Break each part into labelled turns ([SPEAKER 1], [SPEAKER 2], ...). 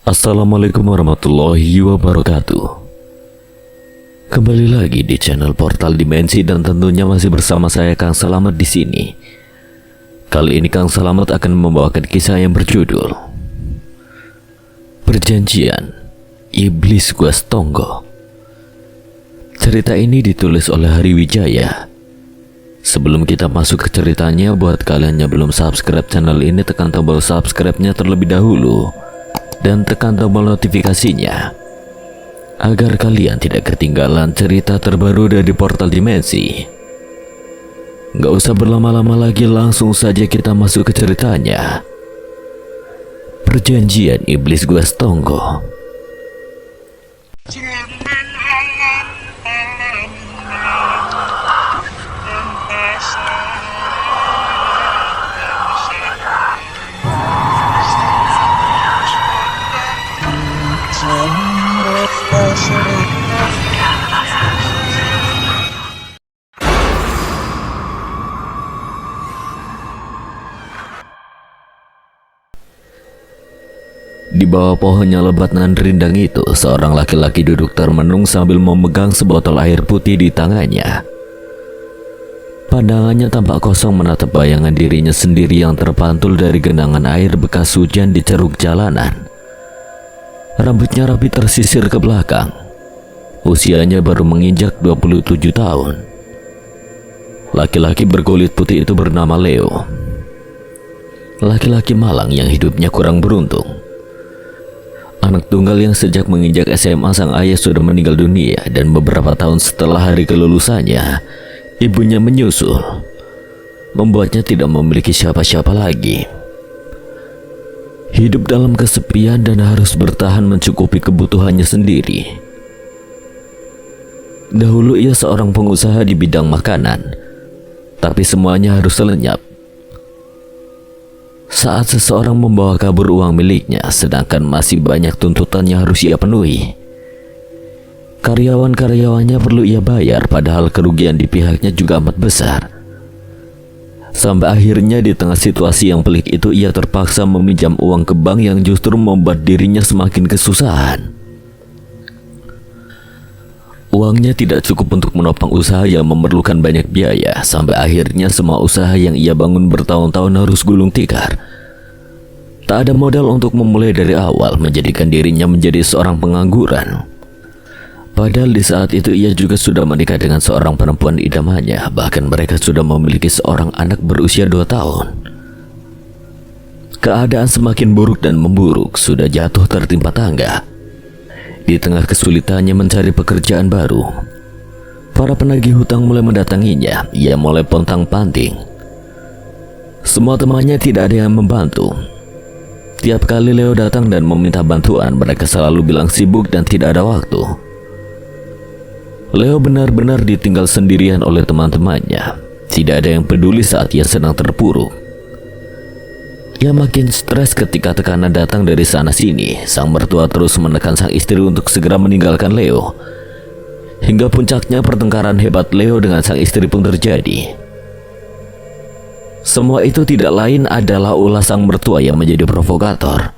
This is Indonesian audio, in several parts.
[SPEAKER 1] Assalamualaikum warahmatullahi wabarakatuh. Kembali lagi di channel Portal Dimensi dan tentunya masih bersama saya Kang Selamat di sini. Kali ini Kang Selamat akan membawakan kisah yang berjudul Perjanjian Iblis Gwastonggo. Cerita ini ditulis oleh Hari Wijaya. Sebelum kita masuk ke ceritanya, buat kalian yang belum subscribe channel ini, tekan tombol subscribe-nya terlebih dahulu dan tekan tombol notifikasinya agar kalian tidak ketinggalan cerita terbaru dari Portal Dimensi. Gak usah berlama-lama lagi, langsung saja kita masuk ke ceritanya. Perjanjian Iblis Gwastonggo. Di bawah pohonnya lebat nan rindang itu, seorang laki-laki duduk termenung sambil memegang sebotol air putih di tangannya. Pandangannya tampak kosong menatap bayangan dirinya sendiri yang terpantul dari genangan air bekas hujan di ceruk jalanan. Rambutnya rapi tersisir ke belakang. Usianya baru menginjak 27 tahun. Laki-laki berkulit putih itu bernama Leo. Laki-laki malang yang hidupnya kurang beruntung. Anak tunggal yang sejak menginjak SMA sang ayah sudah meninggal dunia, dan beberapa tahun setelah hari kelulusannya, ibunya menyusul, membuatnya tidak memiliki siapa-siapa lagi. Hidup dalam kesepian dan harus bertahan mencukupi kebutuhannya sendiri. Dahulu ia seorang pengusaha di bidang makanan, tapi semuanya harus lenyap saat seseorang membawa kabur uang miliknya, sedangkan masih banyak tuntutan yang harus ia penuhi. Karyawan-karyawannya perlu ia bayar, padahal kerugian di pihaknya juga amat besar. Sampai akhirnya di tengah situasi yang pelik itu, ia terpaksa meminjam uang ke bank yang justru membuat dirinya semakin kesusahan. Uangnya tidak cukup untuk menopang usaha yang memerlukan banyak biaya, sampai akhirnya semua usaha yang ia bangun bertahun-tahun harus gulung tikar. Tak ada modal untuk memulai dari awal, menjadikan dirinya menjadi seorang pengangguran. Padahal di saat itu ia juga sudah menikah dengan seorang perempuan idamannya, bahkan mereka sudah memiliki seorang anak berusia 2 tahun. Keadaan semakin buruk dan memburuk, sudah jatuh tertimpa tangga. Di tengah kesulitannya mencari pekerjaan baru, para penagih hutang mulai mendatanginya. Ia mulai pontang-panting. Semua temannya tidak ada yang membantu. Tiap kali Leo datang dan meminta bantuan, mereka selalu bilang sibuk dan tidak ada waktu. Leo benar-benar ditinggal sendirian oleh teman-temannya. Tidak ada yang peduli saat ia sedang terpuruk. Ia makin stres ketika tekanan datang dari sana-sini. Sang mertua terus menekan sang istri untuk segera meninggalkan Leo. Hingga puncaknya pertengkaran hebat Leo dengan sang istri pun terjadi. Semua itu tidak lain adalah ulah sang mertua yang menjadi provokator.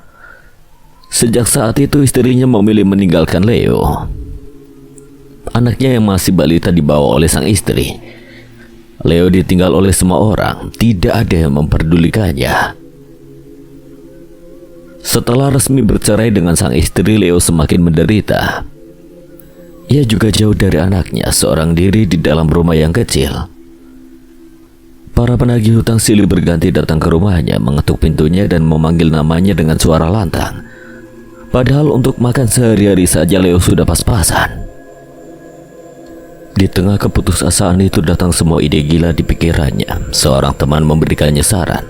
[SPEAKER 1] Sejak saat itu istrinya memilih meninggalkan Leo. Anaknya yang masih balita dibawa oleh sang istri. Leo ditinggal oleh semua orang, tidak ada yang memperdulikannya. Setelah resmi bercerai dengan sang istri, Leo semakin menderita. Ia juga jauh dari anaknya, seorang diri di dalam rumah yang kecil. Para penagih hutang silih berganti datang ke rumahnya, mengetuk pintunya dan memanggil namanya dengan suara lantang. Padahal untuk makan sehari-hari saja Leo sudah pas-pasan. Di tengah keputusasaan itu datang semua ide gila di pikirannya. Seorang teman memberikannya saran.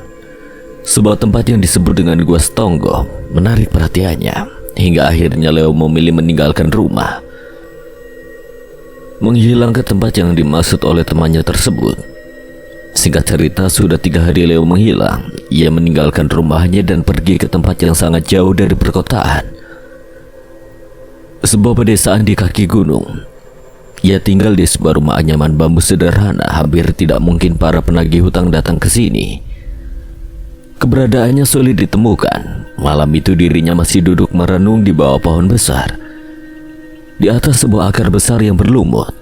[SPEAKER 1] Sebuah tempat yang disebut dengan Gwastonggo menarik perhatiannya, hingga akhirnya Leo memilih meninggalkan rumah, menghilang ke tempat yang dimaksud oleh temannya tersebut. Singkat cerita, sudah 3 hari Leo menghilang. Ia meninggalkan rumahnya dan pergi ke tempat yang sangat jauh dari perkotaan, sebuah pedesaan di kaki gunung. Ia tinggal di sebuah rumah anyaman bambu sederhana. Hampir tidak mungkin para penagih hutang datang ke sini. Keberadaannya sulit ditemukan. Malam itu dirinya masih duduk merenung di bawah pohon besar, di atas sebuah akar besar yang berlumut,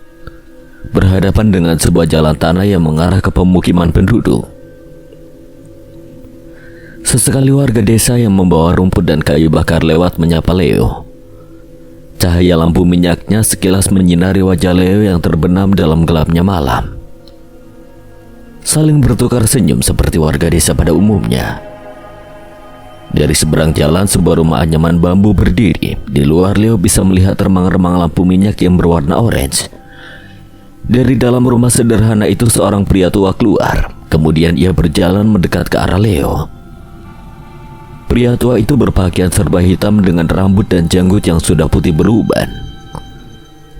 [SPEAKER 1] berhadapan dengan sebuah jalan tanah yang mengarah ke pemukiman penduduk. Sesekali warga desa yang membawa rumput dan kayu bakar lewat menyapa Leo. Cahaya lampu minyaknya sekilas menyinari wajah Leo yang terbenam dalam gelapnya malam. Saling bertukar senyum seperti warga desa pada umumnya. Dari seberang jalan sebuah rumah anyaman bambu berdiri. Di luar Leo bisa melihat remang-remang lampu minyak yang berwarna orange. Dari dalam rumah sederhana itu seorang pria tua keluar. Kemudian ia berjalan mendekat ke arah Leo. Pria tua itu berpakaian serba hitam dengan rambut dan janggut yang sudah putih beruban.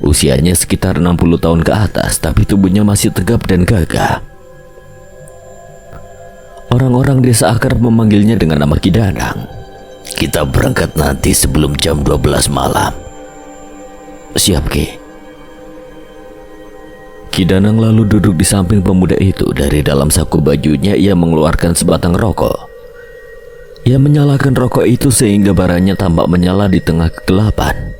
[SPEAKER 1] Usianya sekitar 60 tahun ke atas, tapi tubuhnya masih tegap dan gagah. Orang-orang desa akrab memanggilnya dengan nama Ki Danang.
[SPEAKER 2] Kita berangkat nanti sebelum jam 12 malam.
[SPEAKER 1] Siap, Ki. Ki Danang lalu duduk di samping pemuda itu. Dari dalam saku bajunya ia mengeluarkan sebatang rokok. Ia menyalakan rokok itu sehingga baranya tampak menyala di tengah kegelapan.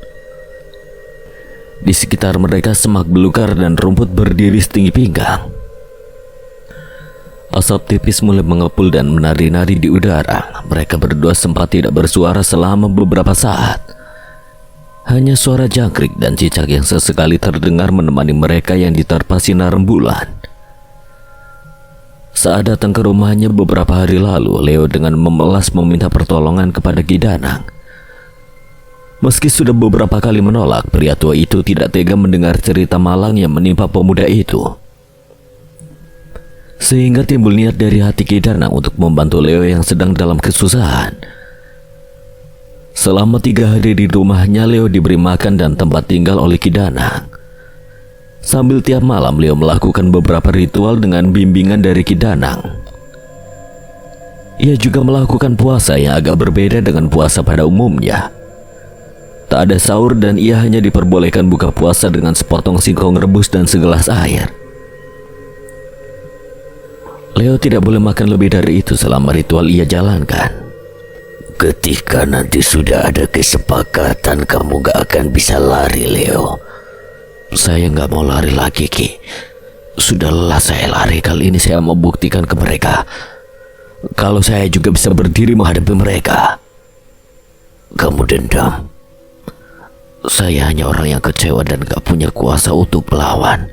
[SPEAKER 1] Di sekitar mereka semak belukar dan rumput berdiri setinggi pinggang. Asap tipis mulai mengepul dan menari-nari di udara. Mereka berdua sempat tidak bersuara selama beberapa saat. Hanya suara jangkrik dan cicak yang sesekali terdengar menemani mereka yang diterpa sinar rembulan. Saat datang ke rumahnya beberapa hari lalu, Leo dengan memelas meminta pertolongan kepada Ki Danang. Meski sudah beberapa kali menolak, pria tua itu tidak tega mendengar cerita malang yang menimpa pemuda itu. Sehingga timbul niat dari hati Ki Danang untuk membantu Leo yang sedang dalam kesusahan. Selama 3 hari di rumahnya, Leo diberi makan dan tempat tinggal oleh Ki Danang. Sambil tiap malam Leo melakukan beberapa ritual dengan bimbingan dari Ki Danang. Ia juga melakukan puasa yang agak berbeda dengan puasa pada umumnya. Tak ada sahur dan ia hanya diperbolehkan buka puasa dengan sepotong singkong rebus dan segelas air. Leo tidak boleh makan lebih dari itu selama ritual ia jalankan.
[SPEAKER 2] Ketika nanti sudah ada kesepakatan, kamu gak akan bisa lari, Leo.
[SPEAKER 1] Saya gak mau lari lagi, Ki. Sudah lelah saya lari. Kali ini saya mau buktikan ke mereka kalau saya juga bisa berdiri menghadapi mereka.
[SPEAKER 2] Kamu dendam?
[SPEAKER 1] Saya hanya orang yang kecewa dan gak punya kuasa untuk melawan.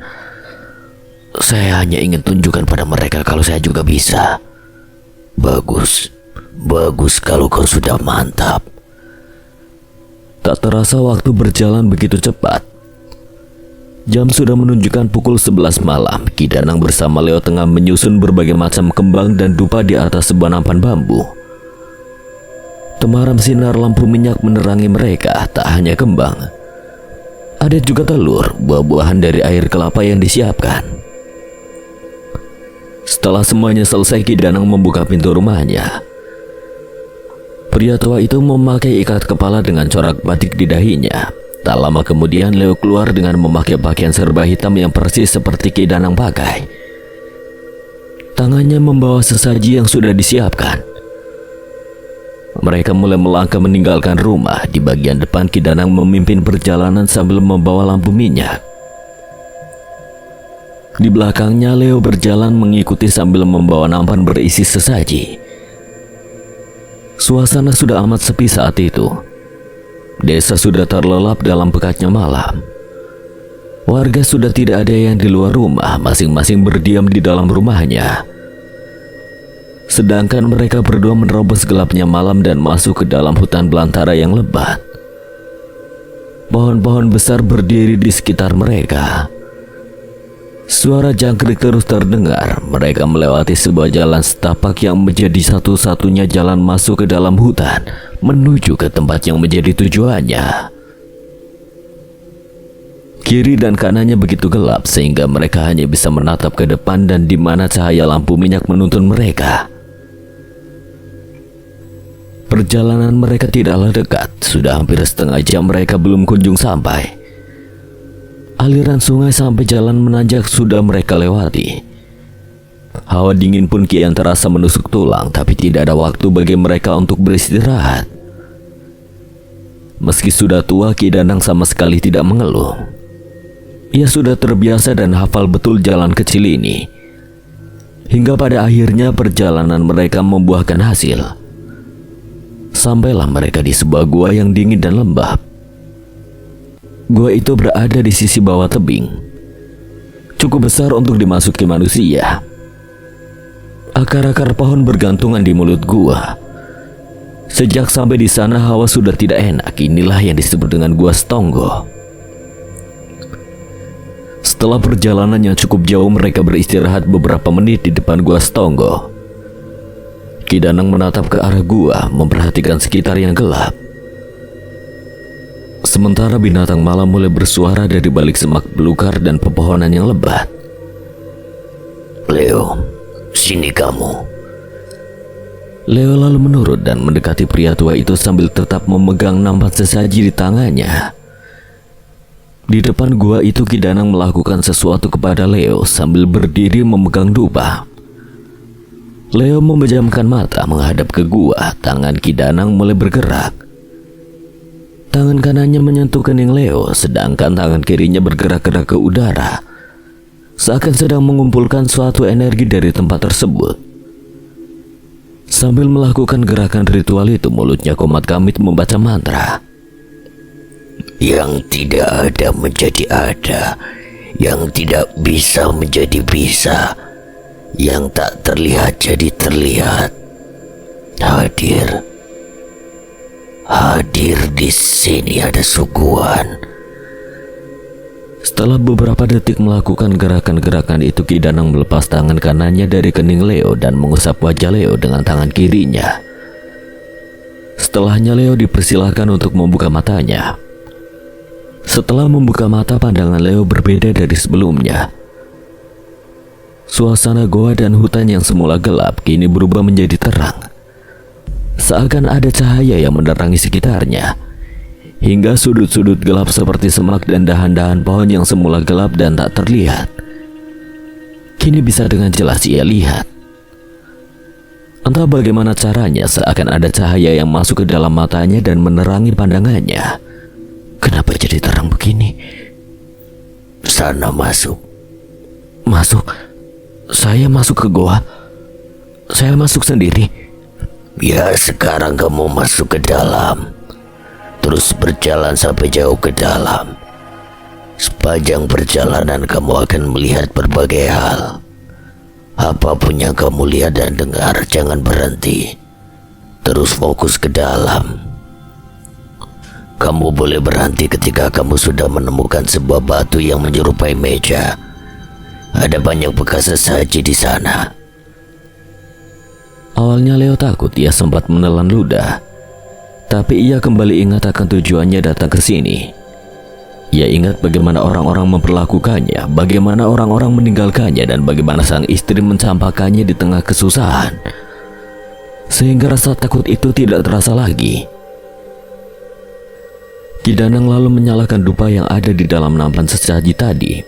[SPEAKER 1] Saya hanya ingin tunjukkan pada mereka kalau saya juga bisa.
[SPEAKER 2] Bagus, bagus kalau kau sudah mantap.
[SPEAKER 1] Tak terasa waktu berjalan begitu cepat. Jam sudah menunjukkan pukul 11 malam. Ki Danang bersama Leo tengah menyusun berbagai macam kembang dan dupa di atas sebuah nampan bambu. Temaram sinar lampu minyak menerangi mereka. Tak hanya kembang, ada juga telur, buah-buahan dari air kelapa yang disiapkan. Setelah semuanya selesai, Ki Danang membuka pintu rumahnya. Pria tua itu memakai ikat kepala dengan corak batik di dahinya. Tak lama kemudian Leo keluar dengan memakai pakaian serba hitam yang persis seperti Ki Danang pakai. Tangannya membawa sesaji yang sudah disiapkan. Mereka mulai melangkah meninggalkan rumah. Di bagian depan Ki Danang memimpin perjalanan sambil membawa lampu minyak. Di belakangnya Leo berjalan mengikuti sambil membawa nampan berisi sesaji. Suasana sudah amat sepi saat itu. Desa sudah terlelap dalam pekatnya malam. Warga sudah tidak ada yang di luar rumah, masing-masing berdiam di dalam rumahnya. Sedangkan mereka berdua menerobos gelapnya malam dan masuk ke dalam hutan belantara yang lebat. Pohon-pohon besar berdiri di sekitar mereka. Suara jangkrik terus terdengar. Mereka melewati sebuah jalan setapak yang menjadi satu-satunya jalan masuk ke dalam hutan menuju ke tempat yang menjadi tujuannya. Kiri dan kanannya begitu gelap sehingga mereka hanya bisa menatap ke depan dan di mana cahaya lampu minyak menuntun mereka. Perjalanan mereka tidaklah dekat. Sudah hampir setengah jam mereka belum kunjung sampai. Aliran sungai sampai jalan menanjak sudah mereka lewati. Hawa dingin pun kian terasa menusuk tulang, tapi tidak ada waktu bagi mereka untuk beristirahat. Meski sudah tua, Ki Danang sama sekali tidak mengeluh. Ia sudah terbiasa dan hafal betul jalan kecil ini. Hingga pada akhirnya perjalanan mereka membuahkan hasil. Sampailah mereka di sebuah gua yang dingin dan lembab. Gua itu berada di sisi bawah tebing, cukup besar untuk dimasuki manusia. Akar-akar pohon bergantungan di mulut gua. Sejak sampai di sana hawa sudah tidak enak. Inilah yang disebut dengan Gua Stonggo. Setelah perjalanan yang cukup jauh, mereka beristirahat beberapa menit di depan Gua Stonggo. Ki Danang menatap ke arah gua, memperhatikan sekitar yang gelap. Sementara binatang malam mulai bersuara dari balik semak belukar dan pepohonan yang lebat.
[SPEAKER 2] Leo, sini kamu.
[SPEAKER 1] Leo lalu menurut dan mendekati pria tua itu sambil tetap memegang nampan sesaji di tangannya. Di depan gua itu Ki Danang melakukan sesuatu kepada Leo sambil berdiri memegang dupa. Leo memejamkan mata menghadap ke gua. Tangan Ki Danang mulai bergerak. Tangan kanannya menyentuh kening Leo, sedangkan tangan kirinya bergerak-gerak ke udara, seakan sedang mengumpulkan suatu energi dari tempat tersebut. Sambil melakukan gerakan ritual itu, mulutnya komat kamit membaca mantra.
[SPEAKER 2] Yang tidak ada menjadi ada, yang tidak bisa menjadi bisa, yang tak terlihat jadi terlihat. Hadir di sini ada suguhan.
[SPEAKER 1] Setelah beberapa detik melakukan gerakan-gerakan itu, Ki Danang melepas tangan kanannya dari kening Leo dan mengusap wajah Leo dengan tangan kirinya. Setelahnya Leo dipersilahkan untuk membuka matanya. Setelah membuka mata, pandangan Leo berbeda dari sebelumnya. Suasana goa dan hutan yang semula gelap kini berubah menjadi terang. Seakan ada cahaya yang menerangi sekitarnya, hingga sudut-sudut gelap seperti semak dan dahan-dahan pohon yang semula gelap dan tak terlihat, kini bisa dengan jelas ia lihat. Entah bagaimana caranya, seakan ada cahaya yang masuk ke dalam matanya dan menerangi pandangannya. Kenapa jadi terang begini?
[SPEAKER 2] Sana masuk.
[SPEAKER 1] Masuk? Saya masuk ke goa? Saya masuk sendiri?
[SPEAKER 2] Ya, sekarang kamu masuk ke dalam. Terus berjalan sampai jauh ke dalam. Sepanjang perjalanan kamu akan melihat berbagai hal. Apapun yang kamu lihat dan dengar, jangan berhenti. Terus fokus ke dalam. Kamu boleh berhenti ketika kamu sudah menemukan sebuah batu yang menyerupai meja. Ada banyak bekas sesaji di sana.
[SPEAKER 1] Awalnya Leo takut, ia sempat menelan ludah. Tapi ia kembali ingat akan tujuannya datang ke sini. Ia ingat bagaimana orang-orang memperlakukannya, bagaimana orang-orang meninggalkannya, dan bagaimana sang istri mencampakkannya di tengah kesusahan. Sehingga rasa takut itu tidak terasa lagi. Ki Danang lalu menyalakan dupa yang ada di dalam nampan sesaji tadi.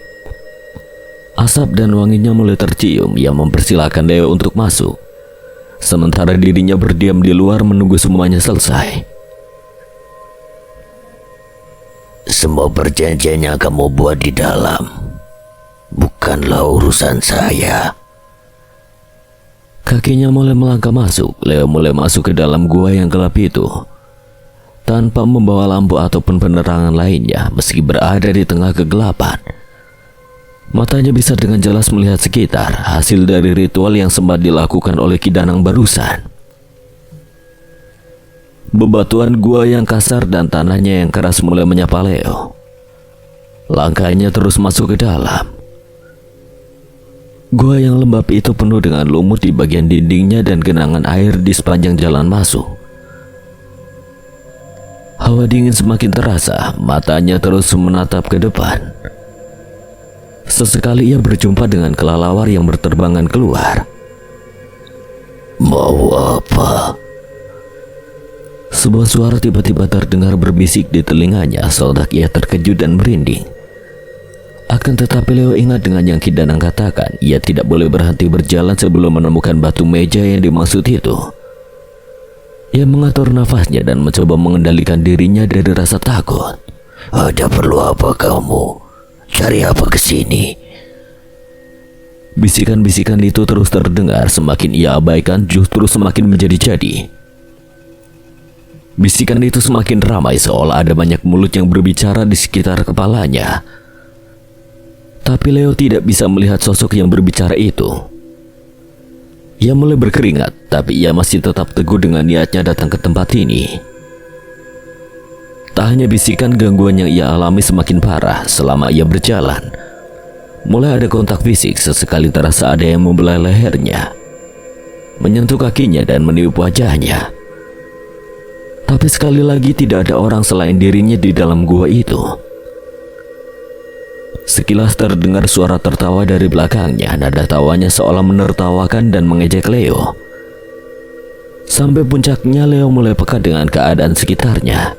[SPEAKER 1] Asap dan wanginya mulai tercium. Ia mempersilahkan Leo untuk masuk, sementara dirinya berdiam di luar menunggu semuanya selesai.
[SPEAKER 2] Semua perjanjian yang kamu buat di dalam bukanlah urusan saya.
[SPEAKER 1] Kakinya mulai melangkah masuk. Leo mulai masuk ke dalam gua yang gelap itu, tanpa membawa lampu ataupun penerangan lainnya. Meski berada di tengah kegelapan, matanya bisa dengan jelas melihat sekitar, hasil dari ritual yang sempat dilakukan oleh Ki Danang barusan. Bebatuan gua yang kasar dan tanahnya yang keras mulai menyapa Leo. Langkahnya terus masuk ke dalam. Gua yang lembab itu penuh dengan lumut di bagian dindingnya dan genangan air di sepanjang jalan masuk. Hawa dingin semakin terasa, matanya terus menatap ke depan. Sesekali ia berjumpa dengan kelelawar yang berterbangan keluar.
[SPEAKER 2] Mau apa?
[SPEAKER 1] Sebuah suara tiba-tiba terdengar berbisik di telinganya, sontak ia terkejut dan merinding. Akan tetapi Leo ingat dengan yang Ki Danang katakan, ia tidak boleh berhenti berjalan sebelum menemukan batu meja yang dimaksud itu. Ia mengatur nafasnya dan mencoba mengendalikan dirinya dari rasa takut.
[SPEAKER 2] Ada perlu apa kamu? Cari apa kesini?
[SPEAKER 1] Bisikan-bisikan itu terus terdengar, semakin ia abaikan justru semakin menjadi-jadi. Bisikan itu semakin ramai seolah ada banyak mulut yang berbicara di sekitar kepalanya. Tapi Leo tidak bisa melihat sosok yang berbicara itu. Ia mulai berkeringat, tapi ia masih tetap teguh dengan niatnya datang ke tempat ini. Tak hanya bisikan, gangguan yang ia alami semakin parah selama ia berjalan. Mulai ada kontak fisik, sesekali terasa ada yang membelah lehernya, menyentuh kakinya dan meniup wajahnya. Tapi sekali lagi tidak ada orang selain dirinya di dalam gua itu. Sekilas terdengar suara tertawa dari belakangnya. Nada tawanya seolah menertawakan dan mengejek Leo. Sampai puncaknya Leo mulai peka dengan keadaan sekitarnya.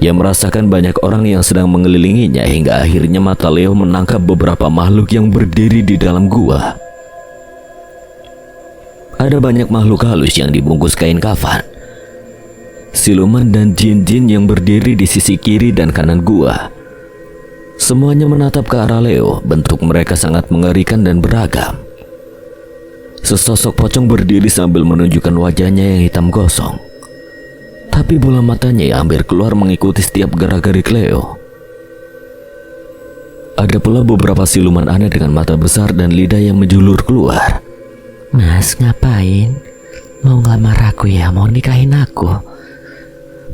[SPEAKER 1] Ia merasakan banyak orang yang sedang mengelilinginya hingga akhirnya mata Leo menangkap beberapa makhluk yang berdiri di dalam gua. Ada banyak makhluk halus yang dibungkus kain kafan. Siluman dan jin-jin yang berdiri di sisi kiri dan kanan gua. Semuanya menatap ke arah Leo. Bentuk mereka sangat mengerikan dan beragam. Sesosok pocong berdiri sambil menunjukkan wajahnya yang hitam gosong. Tapi bola matanya yang hampir keluar mengikuti setiap gerak-gerik Leo. Ada pula beberapa siluman aneh dengan mata besar dan lidah yang menjulur keluar.
[SPEAKER 3] Mas, ngapain? Mau ngelamar aku ya? Mau nikahin aku?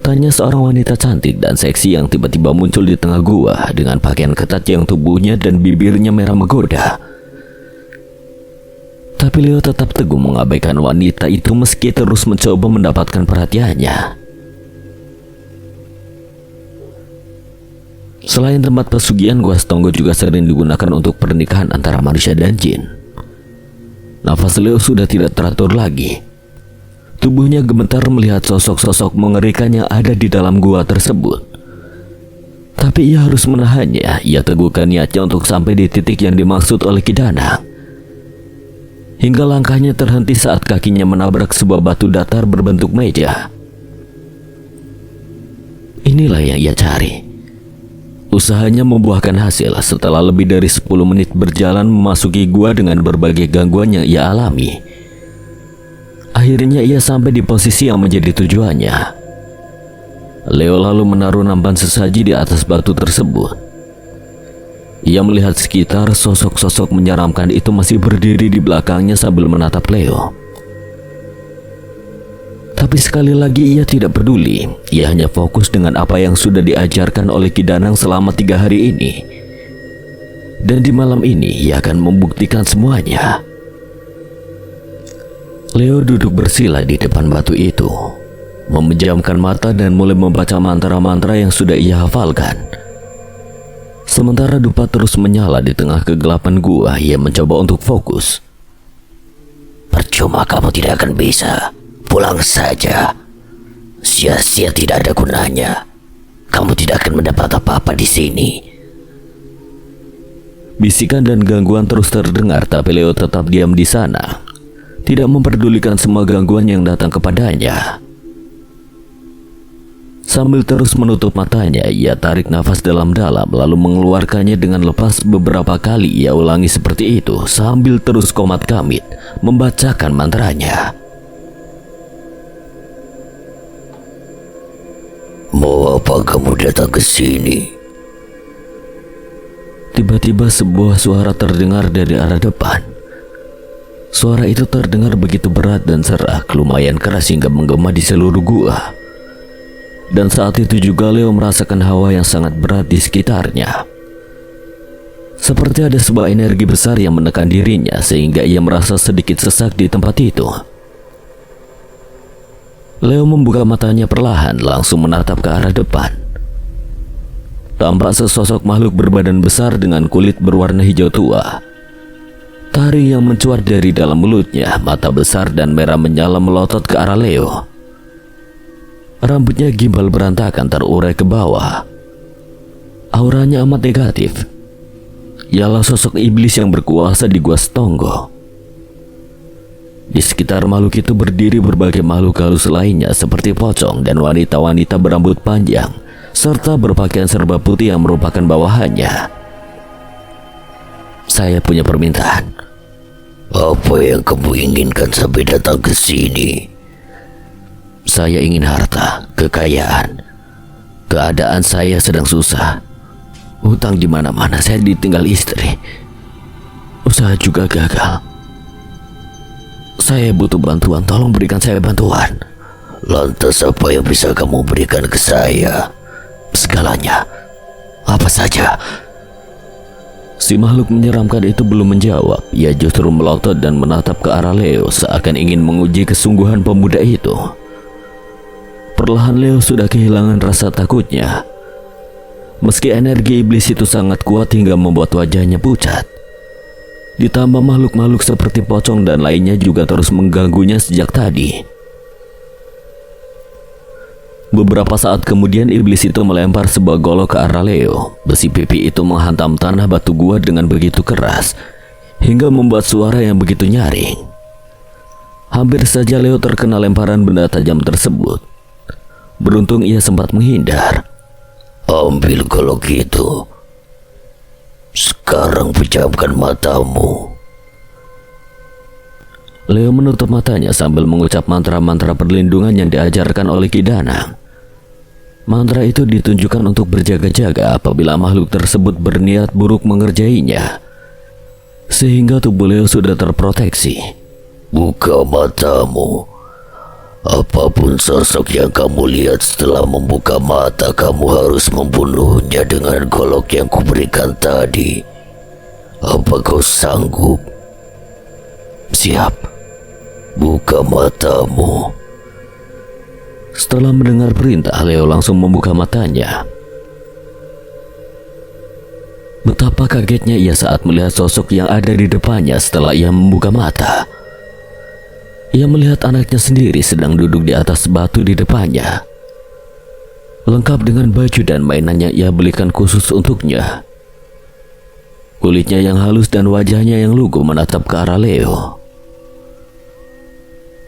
[SPEAKER 1] Tanya seorang wanita cantik dan seksi yang tiba-tiba muncul di tengah gua dengan pakaian ketat yang tubuhnya dan bibirnya merah menggoda. Tapi Leo tetap teguh mengabaikan wanita itu meski terus mencoba mendapatkan perhatiannya. Selain tempat pesugihan, Gua Setonggo juga sering digunakan untuk pernikahan antara manusia dan jin. Nafas Leo sudah tidak teratur lagi. Tubuhnya gemetar melihat sosok-sosok mengerikan yang ada di dalam gua tersebut. Tapi ia harus menahannya. Ia teguhkan niatnya untuk sampai di titik yang dimaksud oleh Ki Danang. Hingga langkahnya terhenti saat kakinya menabrak sebuah batu datar berbentuk meja. Inilah yang ia cari. Usahanya membuahkan hasil setelah lebih dari 10 menit berjalan memasuki gua dengan berbagai gangguan yang ia alami. Akhirnya ia sampai di posisi yang menjadi tujuannya. Leo lalu menaruh nampan sesaji di atas batu tersebut. Ia melihat sekitar, sosok-sosok menyeramkan itu masih berdiri di belakangnya sambil menatap Leo. Tapi sekali lagi ia tidak peduli. Ia hanya fokus dengan apa yang sudah diajarkan oleh Ki Danang selama 3 hari ini. Dan di malam ini ia akan membuktikan semuanya. Leo duduk bersila di depan batu itu, memejamkan mata dan mulai membaca mantra-mantra yang sudah ia hafalkan. Sementara dupa terus menyala di tengah kegelapan gua, ia mencoba untuk fokus.
[SPEAKER 2] Percuma, kamu tidak akan bisa. Pulang saja. Sia-sia, tidak ada gunanya. Kamu tidak akan mendapat apa-apa di sini.
[SPEAKER 1] Bisikan dan gangguan terus terdengar, tapi Leo tetap diam di sana, tidak memperdulikan semua gangguan yang datang kepadanya. Sambil terus menutup matanya, ia tarik nafas dalam-dalam lalu mengeluarkannya dengan lepas. Beberapa kali ia ulangi seperti itu sambil terus komat kamit membacakan mantranya.
[SPEAKER 2] Mau apa kamu datang ke sini?
[SPEAKER 1] Tiba-tiba sebuah suara terdengar dari arah depan. Suara itu terdengar begitu berat dan serak, lumayan keras hingga menggema di seluruh gua. Dan saat itu juga Leo merasakan hawa yang sangat berat di sekitarnya. Seperti ada sebuah energi besar yang menekan dirinya sehingga ia merasa sedikit sesak di tempat itu. Leo membuka matanya perlahan, langsung menatap ke arah depan. Tampak sesosok makhluk berbadan besar dengan kulit berwarna hijau tua. Taring yang mencuat dari dalam mulutnya, mata besar dan merah menyala melotot ke arah Leo. Rambutnya gimbal berantakan terurai ke bawah. Auranya amat negatif. ialah sosok iblis yang berkuasa di Gua Setonggo. Di sekitar makhluk itu berdiri berbagai makhluk halus lainnya seperti pocong dan wanita-wanita berambut panjang serta berpakaian serba putih yang merupakan bawahannya. Saya punya permintaan.
[SPEAKER 2] Apa yang kamu inginkan sampai datang ke sini?
[SPEAKER 1] Saya ingin harta, kekayaan. Keadaan saya sedang susah. Hutang di mana-mana, saya ditinggal istri. Usaha juga gagal. Saya butuh bantuan, tolong berikan saya bantuan.
[SPEAKER 2] Lantas apa yang bisa kamu berikan ke saya?
[SPEAKER 1] Segalanya. Apa saja. Si makhluk menyeramkan itu belum menjawab. Ia justru melotot dan menatap ke arah Leo seakan ingin menguji kesungguhan pemuda itu. Perlahan Leo sudah kehilangan rasa takutnya. Meski energi iblis itu sangat kuat hingga membuat wajahnya pucat. Ditambah makhluk-makhluk seperti pocong dan lainnya juga terus mengganggunya sejak tadi. Beberapa saat kemudian iblis itu melempar sebuah golok ke arah Leo. Besi pipi itu menghantam tanah batu gua dengan begitu keras hingga membuat suara yang begitu nyaring. Hampir saja Leo terkena lemparan benda tajam tersebut. Beruntung ia sempat menghindar.
[SPEAKER 2] Ambil golok itu. Sekarang pejamkan matamu.
[SPEAKER 1] Leo menutup matanya sambil mengucap mantra-mantra perlindungan yang diajarkan oleh Ki Danang. Mantra itu ditunjukkan untuk berjaga-jaga apabila makhluk tersebut berniat buruk mengerjainya, sehingga tubuh Leo sudah terproteksi.
[SPEAKER 2] Buka matamu. Apapun sosok yang kamu lihat setelah membuka mata, kamu harus membunuhnya dengan golok yang kuberikan tadi. Apa kau sanggup?
[SPEAKER 1] Siap.
[SPEAKER 2] Buka matamu.
[SPEAKER 1] Setelah mendengar perintah, Leo langsung membuka matanya. Betapa kagetnya ia saat melihat sosok yang ada di depannya setelah ia membuka mata. Ia melihat anaknya sendiri sedang duduk di atas batu di depannya, lengkap dengan baju dan mainan yang ia belikan khusus untuknya. Kulitnya yang halus dan wajahnya yang lugu menatap ke arah Leo.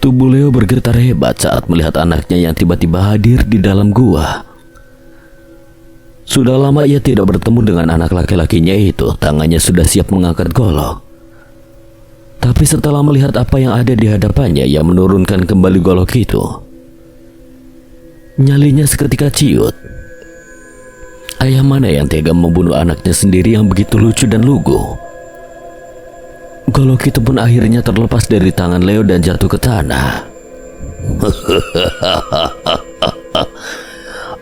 [SPEAKER 1] Tubuh Leo bergetar hebat saat melihat anaknya yang tiba-tiba hadir di dalam gua. Sudah lama ia tidak bertemu dengan anak laki-lakinya itu. Tangannya sudah siap mengangkat golok. Tapi setelah melihat apa yang ada di hadapannya, ia menurunkan kembali golok itu. Nyalinya seketika ciut. Ayah mana yang tega membunuh anaknya sendiri yang begitu lucu dan lugu? Golok itu pun akhirnya terlepas dari tangan Leo dan jatuh ke tanah.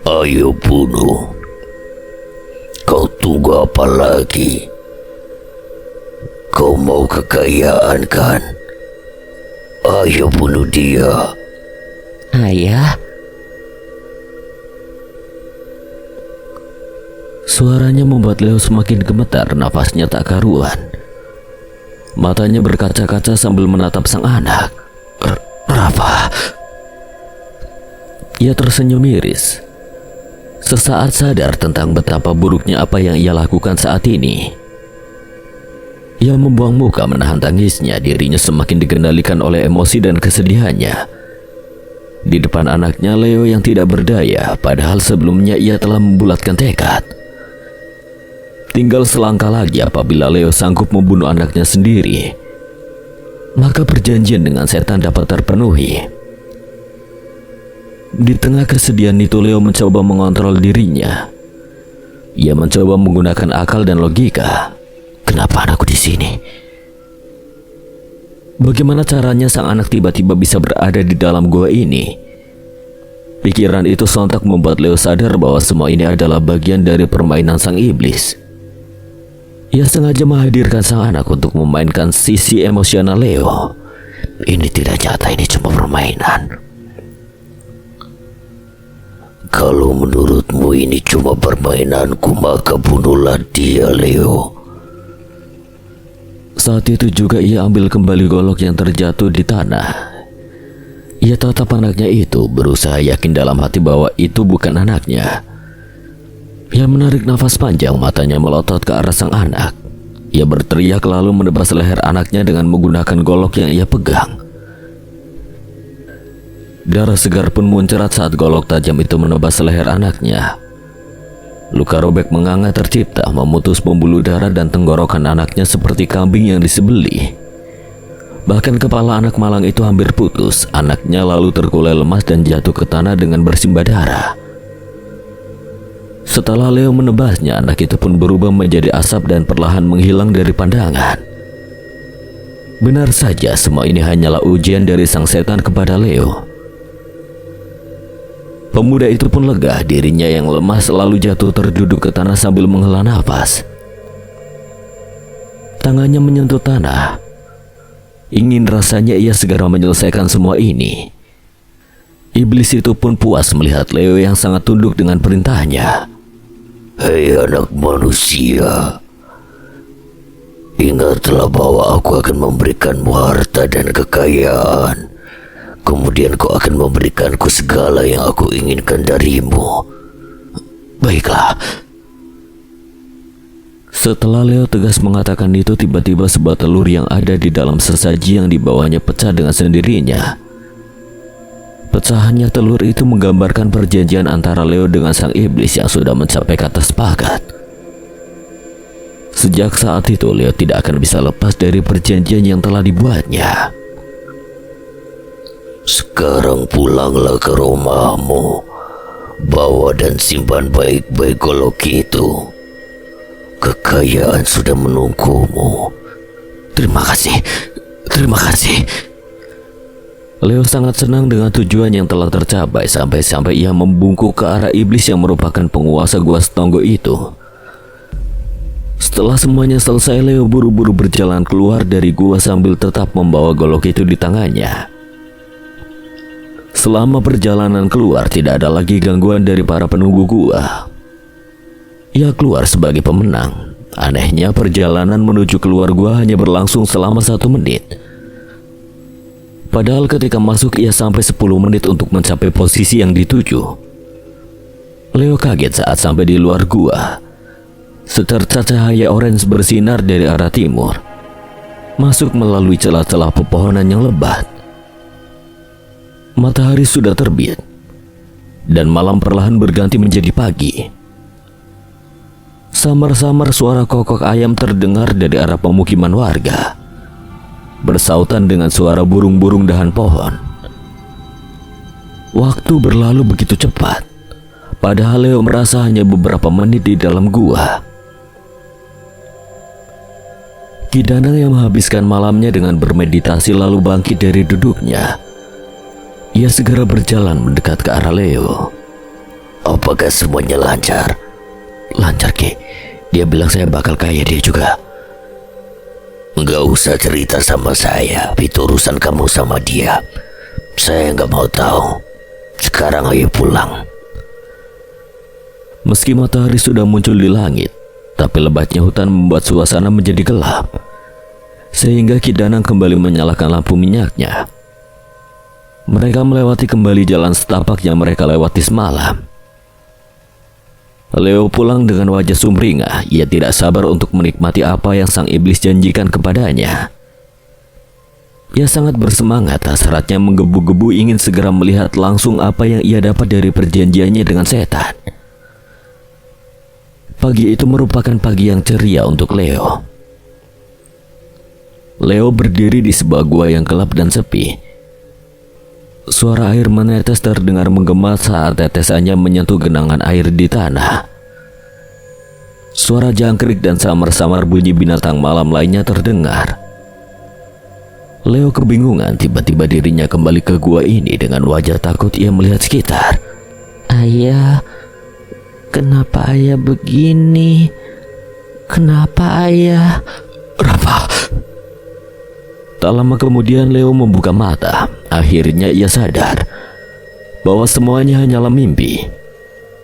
[SPEAKER 2] Ayo bunuh. Kau tunggu apa lagi? Kau mau kekayaan kan? Ayo bunuh dia.
[SPEAKER 3] Ayah,
[SPEAKER 1] suaranya membuat Leo semakin gemetar, nafasnya tak karuan. Matanya berkaca-kaca sambil menatap sang anak. Rafa. Ia tersenyum miris. Sesaat sadar tentang betapa buruknya apa yang ia lakukan saat ini. Ia membuang muka menahan tangisnya, dirinya semakin dikendalikan oleh emosi dan kesedihannya. Di depan anaknya Leo yang tidak berdaya, padahal sebelumnya ia telah membulatkan tekad. Tinggal selangkah lagi apabila Leo sanggup membunuh anaknya sendiri, maka perjanjian dengan setan dapat terpenuhi. Di tengah kesedihan itu Leo mencoba mengontrol dirinya. Ia mencoba menggunakan akal dan logika. Kenapa anakku di sini? Bagaimana caranya sang anak tiba-tiba bisa berada di dalam gua ini? Pikiran itu sontak membuat Leo sadar bahwa semua ini adalah bagian dari permainan sang iblis. Ia sengaja menghadirkan sang anak untuk memainkan sisi emosional Leo. Ini tidak nyata, ini cuma permainan.
[SPEAKER 2] Kalau menurutmu ini cuma permainanku, maka bunuhlah dia, Leo.
[SPEAKER 1] Saat itu juga ia ambil kembali golok yang terjatuh di tanah. Ia tatap anaknya itu, berusaha yakin dalam hati bahwa itu bukan anaknya. Ia menarik nafas panjang, matanya melotot ke arah sang anak. Ia berteriak lalu menebas leher anaknya dengan menggunakan golok yang ia pegang. Darah segar pun muncrat saat golok tajam itu menebas leher anaknya. Luka robek menganga tercipta, memutus pembuluh darah dan tenggorokan anaknya seperti kambing yang disembelih. Bahkan kepala anak malang itu hampir putus. Anaknya lalu terkulai lemas dan jatuh ke tanah dengan bersimbah darah. Setelah Leo menebasnya, anak itu pun berubah menjadi asap dan perlahan menghilang dari pandangan. Benar saja, semua ini hanyalah ujian dari sang setan kepada Leo. Pemuda itu pun lega, dirinya yang lemas lalu jatuh terduduk ke tanah sambil menghela nafas. Tangannya menyentuh tanah. Ingin rasanya ia segera menyelesaikan semua ini. Iblis itu pun puas melihat Leo yang sangat tunduk dengan perintahnya.
[SPEAKER 2] Hei anak manusia, ingatlah bahwa aku akan memberikanmu harta dan kekayaan. Kemudian kau akan memberikanku segala yang aku inginkan darimu.
[SPEAKER 1] Baiklah. Setelah Leo tegas mengatakan itu, tiba-tiba sebuah telur yang ada di dalam sesaji yang dibawanya pecah dengan sendirinya. Pecahannya telur itu menggambarkan perjanjian antara Leo dengan sang iblis yang sudah mencapai kata sepakat. Sejak saat itu Leo tidak akan bisa lepas dari perjanjian yang telah dibuatnya.
[SPEAKER 2] Sekarang pulanglah ke rumahmu. Bawa dan simpan baik-baik golok itu. Kekayaan sudah menunggumu.
[SPEAKER 1] Terima kasih. Terima kasih. Leo sangat senang dengan tujuan yang telah tercapai sampai ia membungkuk ke arah iblis yang merupakan penguasa gua Setonggo itu. Setelah semuanya selesai, Leo buru-buru berjalan keluar dari gua sambil tetap membawa golok itu di tangannya. Selama perjalanan keluar tidak ada lagi gangguan dari para penunggu gua. Ia keluar sebagai pemenang. Anehnya perjalanan menuju keluar gua hanya berlangsung selama 1 menit. Padahal ketika masuk ia sampai 10 menit untuk mencapai posisi yang dituju. Leo kaget saat sampai di luar gua. Secercah cahaya orange bersinar dari arah timur, masuk melalui celah-celah pepohonan yang lebat. Matahari sudah terbit dan malam perlahan berganti menjadi pagi. Samar-samar suara kokok ayam terdengar dari arah pemukiman warga, bersautan dengan suara burung-burung dahan pohon. Waktu berlalu begitu cepat, padahal Leo merasa hanya beberapa menit di dalam gua. Ki Danang yang menghabiskan malamnya dengan bermeditasi lalu bangkit dari duduknya. Ia segera berjalan mendekat ke arah Leo.
[SPEAKER 2] Apakah semuanya lancar?
[SPEAKER 1] Lancar, Ki. Dia bilang saya bakal kaya dia juga.
[SPEAKER 2] Nggak usah cerita sama saya. Itu urusan kamu sama dia. Saya nggak mau tahu. Sekarang ayo pulang.
[SPEAKER 1] Meski matahari sudah muncul di langit, tapi lebatnya hutan membuat suasana menjadi gelap, sehingga Ki Danang kembali menyalakan lampu minyaknya. Mereka melewati kembali jalan setapak yang mereka lewati semalam. Leo pulang dengan wajah sumringah. Ia tidak sabar untuk menikmati apa yang sang iblis janjikan kepadanya. Ia sangat bersemangat, hasratnya menggebu-gebu ingin segera melihat langsung apa yang ia dapat dari perjanjiannya dengan setan. Pagi itu merupakan pagi yang ceria untuk Leo. Leo berdiri di sebuah gua yang gelap dan sepi. Suara air menetes terdengar menggema saat tetesannya menyentuh genangan air di tanah. Suara jangkrik dan samar-samar bunyi binatang malam lainnya terdengar. Leo kebingungan, tiba-tiba dirinya kembali ke gua ini dengan wajah takut. Ia melihat sekitar.
[SPEAKER 3] Ayah, kenapa ayah begini? Kenapa ayah?
[SPEAKER 1] Rafa. Tak lama kemudian Leo membuka mata. Akhirnya ia sadar bahwa semuanya hanyalah mimpi.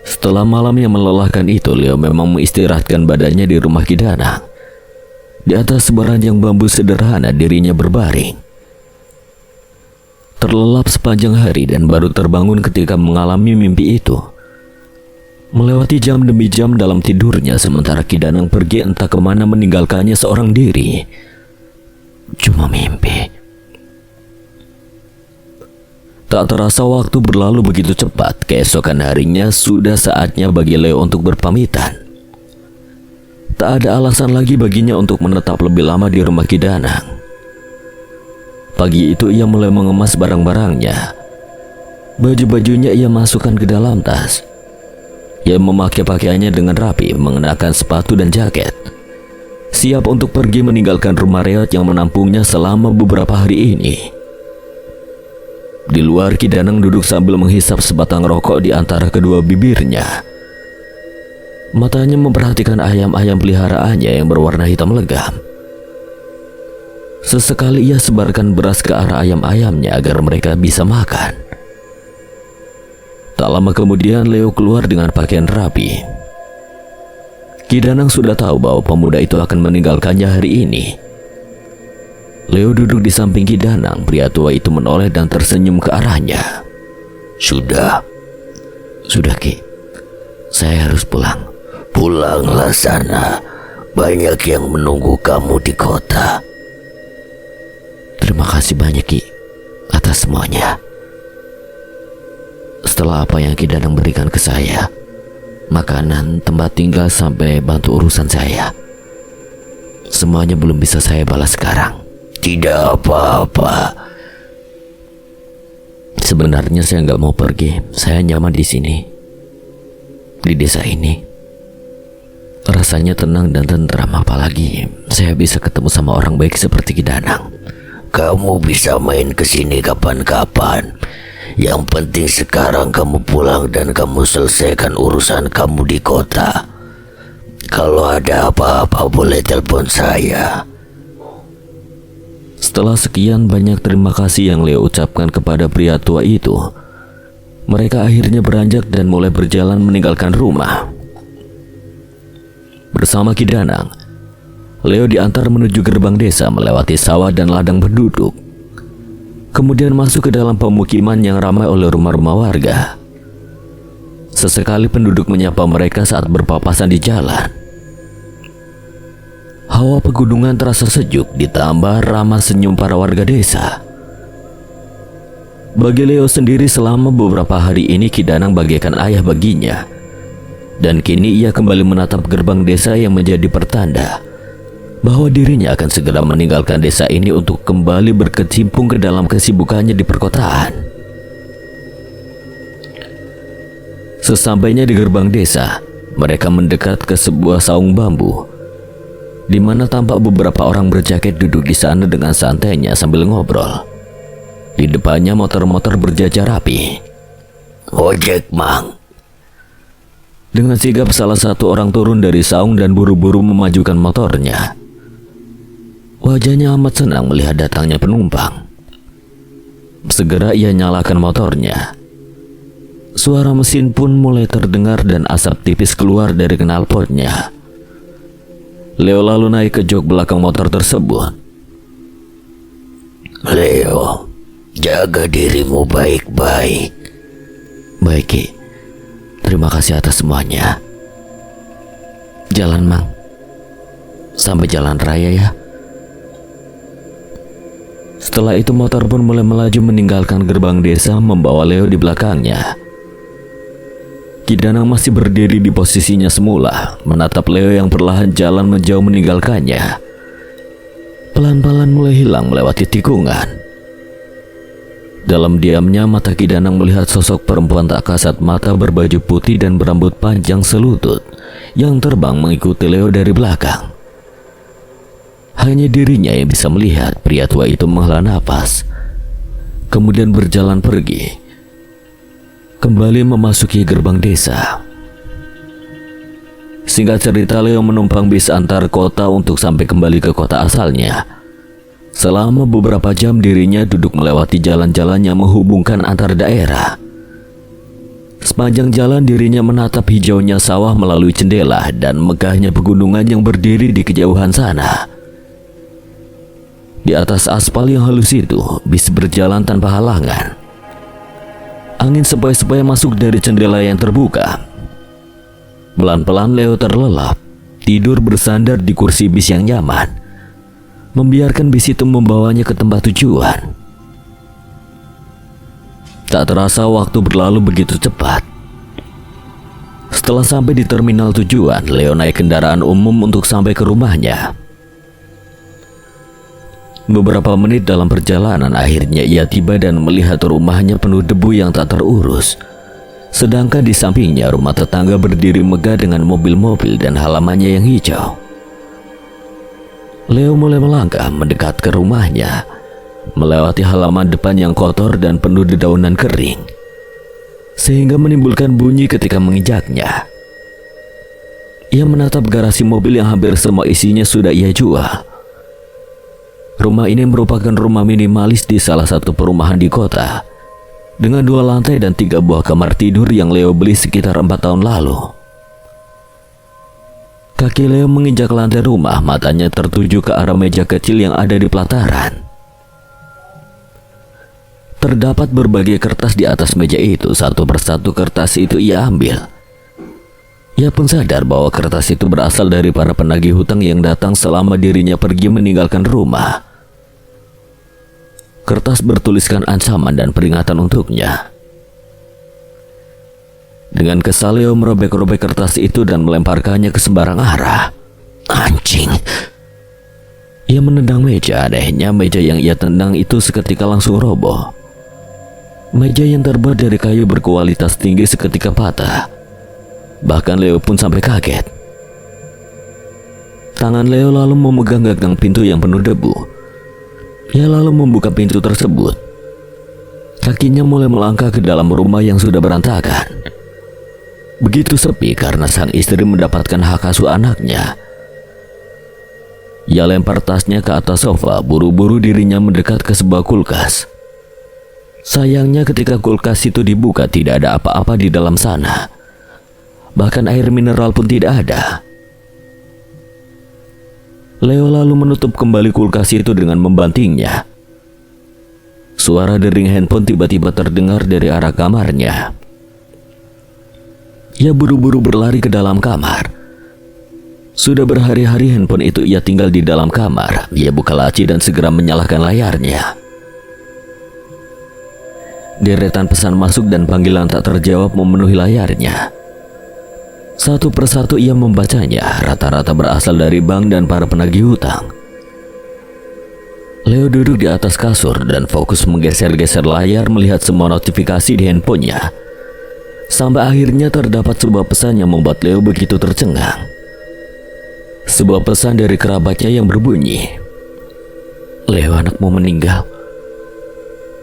[SPEAKER 1] Setelah malam yang melelahkan itu, Leo memang mengistirahatkan badannya di rumah Ki Danang. Di atas sebuah ranjang bambu sederhana dirinya berbaring. Terlelap sepanjang hari dan baru terbangun ketika mengalami mimpi itu. Melewati jam demi jam dalam tidurnya sementara Ki Danang pergi entah kemana meninggalkannya seorang diri. Cuma mimpi. Tak terasa waktu berlalu begitu cepat. Keesokan harinya sudah saatnya bagi Leo untuk berpamitan. Tak ada alasan lagi baginya untuk menetap lebih lama di rumah Ki Danang. Pagi itu ia mulai mengemas barang-barangnya. Baju-bajunya ia masukkan ke dalam tas. Ia memakai pakaiannya dengan rapi, mengenakan sepatu dan jaket. Siap untuk pergi meninggalkan rumah reot yang menampungnya selama beberapa hari ini. Di luar, Ki Danang duduk sambil menghisap sebatang rokok di antara kedua bibirnya. Matanya memperhatikan ayam-ayam peliharaannya yang berwarna hitam legam. Sesekali ia sebarkan beras ke arah ayam-ayamnya agar mereka bisa makan. Tak lama kemudian Leo keluar dengan pakaian rapi. Ki Danang sudah tahu bahwa pemuda itu akan meninggalkannya hari ini. Leo duduk di samping Ki Danang. Pria tua itu menoleh dan tersenyum ke arahnya.
[SPEAKER 2] Sudah
[SPEAKER 3] Ki, saya harus pulang.
[SPEAKER 2] pulanglah sana. Banyak yang menunggu kamu di kota.
[SPEAKER 3] Terima kasih banyak Ki atas semuanya. Setelah apa yang Ki Danang berikan ke saya, makanan, tempat tinggal sampai bantu urusan saya, semuanya belum bisa saya balas sekarang.
[SPEAKER 2] Tidak apa-apa.
[SPEAKER 3] Sebenarnya saya nggak mau pergi. Saya nyaman di sini, di desa ini. Rasanya tenang dan tentram, apalagi saya bisa ketemu sama orang baik seperti Ki Danang.
[SPEAKER 2] Kamu bisa main ke sini kapan-kapan. Yang penting sekarang kamu pulang dan kamu selesaikan urusan kamu di kota. Kalau ada apa-apa boleh telepon saya.
[SPEAKER 1] Setelah sekian banyak terima kasih yang Leo ucapkan kepada pria tua itu, mereka akhirnya beranjak dan mulai berjalan meninggalkan rumah. Bersama Ki Danang, Leo diantar menuju gerbang desa melewati sawah dan ladang penduduk. Kemudian masuk ke dalam pemukiman yang ramai oleh rumah-rumah warga. Sesekali penduduk menyapa mereka saat berpapasan di jalan. Hawa pegunungan terasa sejuk ditambah ramah senyum para warga desa. Bagi Leo sendiri selama beberapa hari ini Ki Danang bagaikan ayah baginya. Dan kini ia kembali menatap gerbang desa yang menjadi pertanda bahwa dirinya akan segera meninggalkan desa ini untuk kembali berkecimpung ke dalam kesibukannya di perkotaan. Sesampainya di gerbang desa, mereka mendekat ke sebuah saung bambu, di mana tampak beberapa orang berjaket duduk di sana dengan santainya sambil ngobrol. Di depannya motor-motor berjajar rapi.
[SPEAKER 2] Ojek, Mang.
[SPEAKER 1] Dengan sigap salah satu orang turun dari saung dan buru-buru memajukan motornya. Wajahnya amat senang melihat datangnya penumpang. Segera ia nyalakan motornya. Suara mesin pun mulai terdengar dan asap tipis keluar dari knalpotnya. Leo lalu naik ke jok belakang motor tersebut.
[SPEAKER 2] Leo, jaga dirimu baik-baik.
[SPEAKER 3] Baik Ki, terima kasih atas semuanya. Jalan Mang, sampai jalan raya ya.
[SPEAKER 1] Setelah itu motor pun mulai melaju meninggalkan gerbang desa membawa Leo di belakangnya. Ki Danang masih berdiri di posisinya semula, menatap Leo yang perlahan jalan menjauh meninggalkannya. Pelan-pelan mulai hilang melewati tikungan. Dalam diamnya mata Ki Danang melihat sosok perempuan tak kasat mata berbaju putih dan berambut panjang selutut yang terbang mengikuti Leo dari belakang. Hanya dirinya yang bisa melihat. Pria tua itu menghela napas, kemudian berjalan pergi, kembali memasuki gerbang desa. Singkat cerita, Leo menumpang bis antar kota untuk sampai kembali ke kota asalnya. Selama beberapa jam dirinya duduk melewati jalan-jalan yang menghubungkan antar daerah. Sepanjang jalan dirinya menatap hijaunya sawah melalui jendela dan megahnya pegunungan yang berdiri di kejauhan sana. Di atas aspal yang halus itu, bis berjalan tanpa halangan. Angin sepoi-sepoi masuk dari jendela yang terbuka. Pelan-pelan Leo terlelap, tidur bersandar di kursi bis yang nyaman, membiarkan bis itu membawanya ke tempat tujuan. Tak terasa waktu berlalu begitu cepat. Setelah sampai di terminal tujuan, Leo naik kendaraan umum untuk sampai ke rumahnya. Beberapa menit dalam perjalanan, akhirnya ia tiba dan melihat rumahnya penuh debu yang tak terurus. Sedangkan di sampingnya rumah tetangga berdiri megah dengan mobil-mobil dan halamannya yang hijau. Leo mulai melangkah mendekat ke rumahnya, melewati halaman depan yang kotor dan penuh dedaunan kering, sehingga menimbulkan bunyi ketika menginjaknya. Ia menatap garasi mobil yang hampir semua isinya sudah ia jual. Rumah ini merupakan rumah minimalis di salah satu perumahan di kota, dengan 2 lantai dan 3 buah kamar tidur yang Leo beli sekitar 4 tahun lalu. Kaki Leo menginjak lantai rumah, matanya tertuju ke arah meja kecil yang ada di pelataran. Terdapat berbagai kertas di atas meja itu. Satu persatu kertas itu ia ambil. Ia pun sadar bahwa kertas itu berasal dari para penagih hutang yang datang selama dirinya pergi meninggalkan rumah. Kertas bertuliskan ancaman dan peringatan untuknya. Dengan kesal, Leo merobek-robek kertas itu dan melemparkannya ke sembarang arah. Anjing! Ia menendang meja. Anehnya, meja yang ia tendang itu seketika langsung roboh. Meja yang terbuat dari kayu berkualitas tinggi seketika patah. Bahkan Leo pun sampai kaget. Tangan Leo lalu memegang gagang pintu yang penuh debu. Ia lalu membuka pintu tersebut. Kakinya mulai melangkah ke dalam rumah yang sudah berantakan. Begitu sepi karena sang istri mendapatkan hak asuh anaknya. Ia lempar tasnya ke atas sofa. Buru-buru dirinya mendekat ke sebuah kulkas. Sayangnya ketika kulkas itu dibuka, tidak ada apa-apa di dalam sana. Bahkan air mineral pun tidak ada. Leo lalu menutup kembali kulkas itu dengan membantingnya. Suara dering handphone tiba-tiba terdengar dari arah kamarnya. Ia buru-buru berlari ke dalam kamar. Sudah berhari-hari handphone itu ia tinggal di dalam kamar. Ia buka laci dan segera menyalakan layarnya. Deretan pesan masuk dan panggilan tak terjawab memenuhi layarnya. Satu persatu ia membacanya, rata-rata berasal dari bank dan para penagih hutang. Leo duduk di atas kasur dan fokus menggeser-geser layar melihat semua notifikasi di handphonenya. Sampai akhirnya terdapat sebuah pesan yang membuat Leo begitu tercengang. Sebuah pesan dari kerabatnya yang berbunyi, "Leo, anakmu meninggal."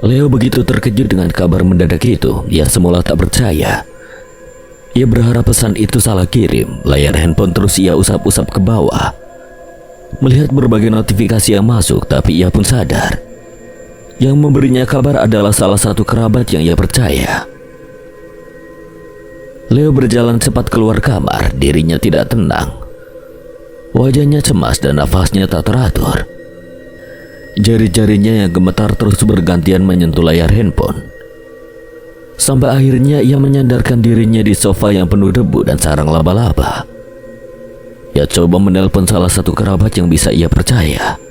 [SPEAKER 1] Leo begitu terkejut dengan kabar mendadak itu. Ia semula tak percaya. Ia berharap pesan itu salah kirim. Layar handphone terus ia usap-usap ke bawah, melihat berbagai notifikasi yang masuk, tapi ia pun sadar yang memberinya kabar adalah salah satu kerabat yang ia percaya. Leo berjalan cepat keluar kamar. Dirinya tidak tenang. Wajahnya cemas dan nafasnya tak teratur. Jari-jarinya yang gemetar terus bergantian menyentuh layar handphone. Sampai akhirnya ia menyandarkan dirinya di sofa yang penuh debu dan sarang laba-laba. Ia coba menelpon salah satu kerabat yang bisa ia percaya.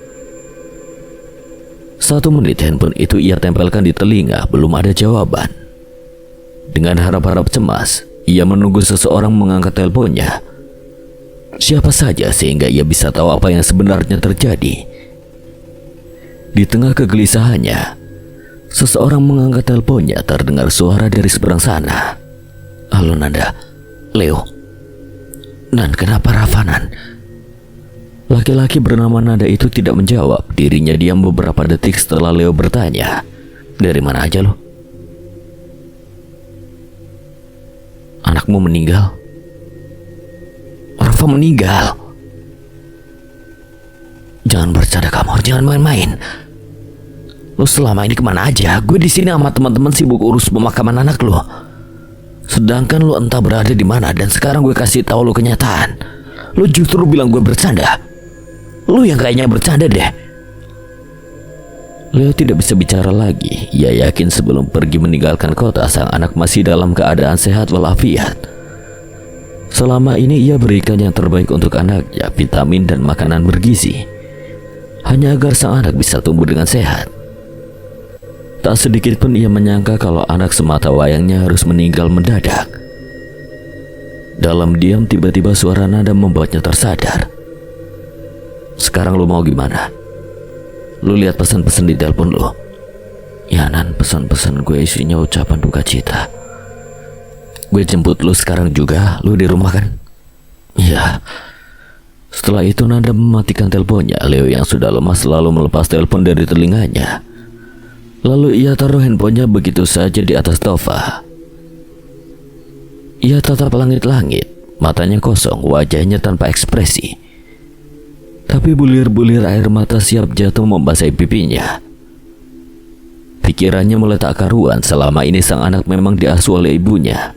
[SPEAKER 1] 1 menit handphone itu ia tempelkan di telinga, belum ada jawaban. Dengan harap-harap cemas, ia menunggu seseorang mengangkat teleponnya. Siapa saja sehingga ia bisa tahu apa yang sebenarnya terjadi. Di tengah kegelisahannya, seseorang mengangkat teleponnya. Terdengar suara dari seberang sana. "Halo Nanda." "Leo." "Nan, kenapa Ravanan?" Laki-laki bernama Nanda itu tidak menjawab. Dirinya diam beberapa detik setelah Leo bertanya, "Dari mana aja lo?" "Anakmu meninggal." "Rafa meninggal?" "Jangan bercanda kamu, jangan main-main. Lo selama ini kemana aja? Gue di sini sama teman-teman sibuk urus pemakaman anak lo. Sedangkan lo entah berada di mana, dan sekarang gue kasih tahu lo kenyataan. Lo justru bilang gue bercanda. Lo yang kayaknya bercanda deh." Leo tidak bisa bicara lagi. Ia yakin sebelum pergi meninggalkan kota, sang anak masih dalam keadaan sehat walafiat. Selama ini ia berikan yang terbaik untuk anaknya, vitamin dan makanan bergizi, hanya agar sang anak bisa tumbuh dengan sehat. Tak sedikit pun ia menyangka kalau anak semata wayangnya harus meninggal mendadak. Dalam diam tiba-tiba suara Nanda membuatnya tersadar. Sekarang lu mau gimana? Lu lihat pesan-pesan di telepon lu? Ya Nan, pesan-pesan gue isinya ucapan duka cita. Gue jemput lu sekarang juga, lu di rumah kan? Iya. Setelah itu Nanda mematikan teleponnya. Leo yang sudah lemas lalu melepas telepon dari telinganya. Lalu ia taruh handphonenya begitu saja di atas sofa. Ia tatap langit-langit, matanya kosong, wajahnya tanpa ekspresi. Tapi bulir-bulir air mata siap jatuh membasahi pipinya. Pikirannya mulai tak karuan. Selama ini sang anak memang diasuh oleh ibunya.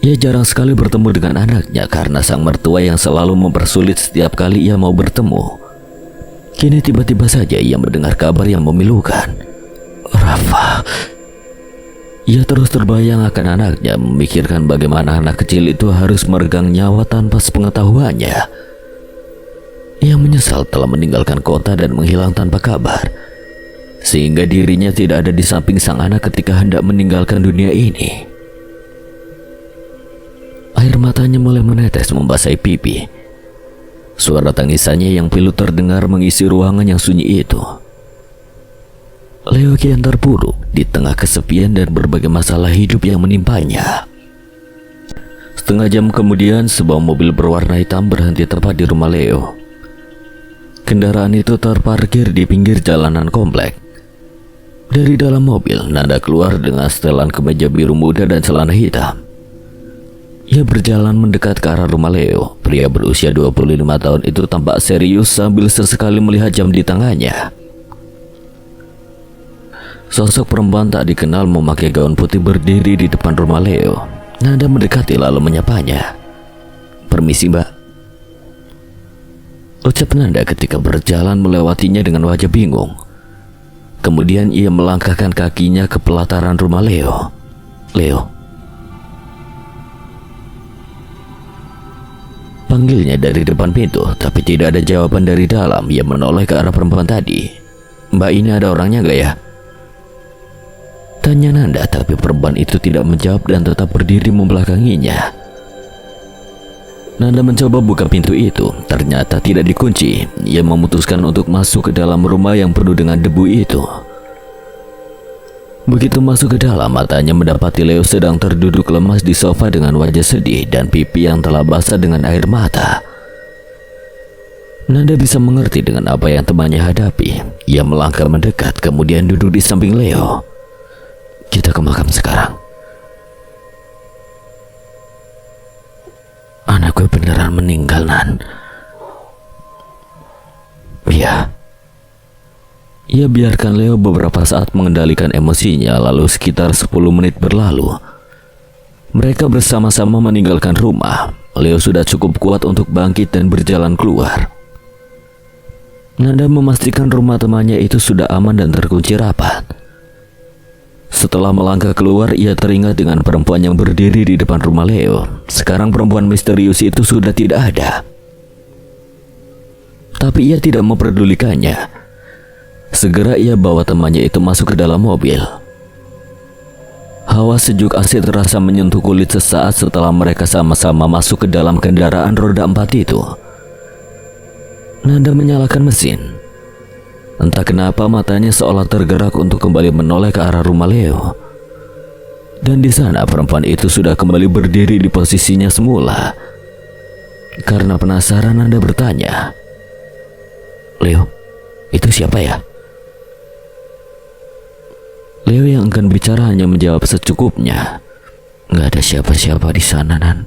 [SPEAKER 1] Ia jarang sekali bertemu dengan anaknya karena sang mertua yang selalu mempersulit setiap kali ia mau bertemu. Kini tiba-tiba saja ia mendengar kabar yang memilukan. Rafa. Ia terus terbayang akan anaknya, memikirkan bagaimana anak kecil itu harus meregang nyawa tanpa sepengetahuannya. Ia menyesal telah meninggalkan kota dan menghilang tanpa kabar, sehingga dirinya tidak ada di samping sang anak ketika hendak meninggalkan dunia ini. Air matanya mulai menetes membasahi pipi. Suara tangisannya yang pilu terdengar mengisi ruangan yang sunyi itu. Leo kian terpuruk di tengah kesepian dan berbagai masalah hidup yang menimpanya. Setengah jam kemudian, sebuah mobil berwarna hitam berhenti tepat di rumah Leo. Kendaraan itu terparkir di pinggir jalanan komplek. Dari dalam mobil, Nanda keluar dengan setelan kemeja biru muda dan celana hitam. Ia berjalan mendekat ke arah rumah Leo. Pria berusia 25 tahun itu tampak serius sambil sesekali melihat jam di tangannya. Sosok perempuan tak dikenal memakai gaun putih berdiri di depan rumah Leo. Nanda mendekati lalu menyapanya. "Permisi, Mbak," ucap Nanda ketika berjalan melewatinya dengan wajah bingung. Kemudian ia melangkahkan kakinya ke pelataran rumah Leo. "Leo," panggilnya dari depan pintu, tapi tidak ada jawaban dari dalam. Ia menoleh ke arah perempuan tadi. "Mbak, ini ada orangnya gak ya?" tanya Nanda, tapi perempuan itu tidak menjawab dan tetap berdiri membelakanginya. Nanda mencoba buka pintu itu, ternyata tidak dikunci. Ia memutuskan untuk masuk ke dalam rumah yang penuh dengan debu itu. Begitu masuk ke dalam, matanya mendapati Leo sedang terduduk lemas di sofa dengan wajah sedih dan pipi yang telah basah dengan air mata. Nanda bisa mengerti dengan apa yang temannya hadapi. Ia melangkah mendekat, kemudian duduk di samping Leo. "Kita ke makam sekarang. Anak gue beneran meninggal, Nan." "Iya." Ia biarkan Leo beberapa saat mengendalikan emosinya, lalu sekitar 10 menit berlalu. Mereka bersama-sama meninggalkan rumah. Leo sudah cukup kuat untuk bangkit dan berjalan keluar. Nanda memastikan rumah temannya itu sudah aman dan terkunci rapat. Setelah melangkah keluar, ia teringat dengan perempuan yang berdiri di depan rumah Leo. Sekarang perempuan misterius itu sudah tidak ada. Tapi ia tidak memperdulikannya. Segera ia bawa temannya itu masuk ke dalam mobil. Hawa sejuk AC terasa menyentuh kulit sesaat setelah mereka sama-sama masuk ke dalam kendaraan roda 4 itu. Nanda menyalakan mesin. Entah kenapa matanya seolah tergerak untuk kembali menoleh ke arah rumah Leo. Dan di sana perempuan itu sudah kembali berdiri di posisinya semula. Karena penasaran, Nanda bertanya, "Leo, itu siapa ya?" Leo yang enggan bicara hanya menjawab secukupnya. "Gak ada siapa-siapa di sana, Nan."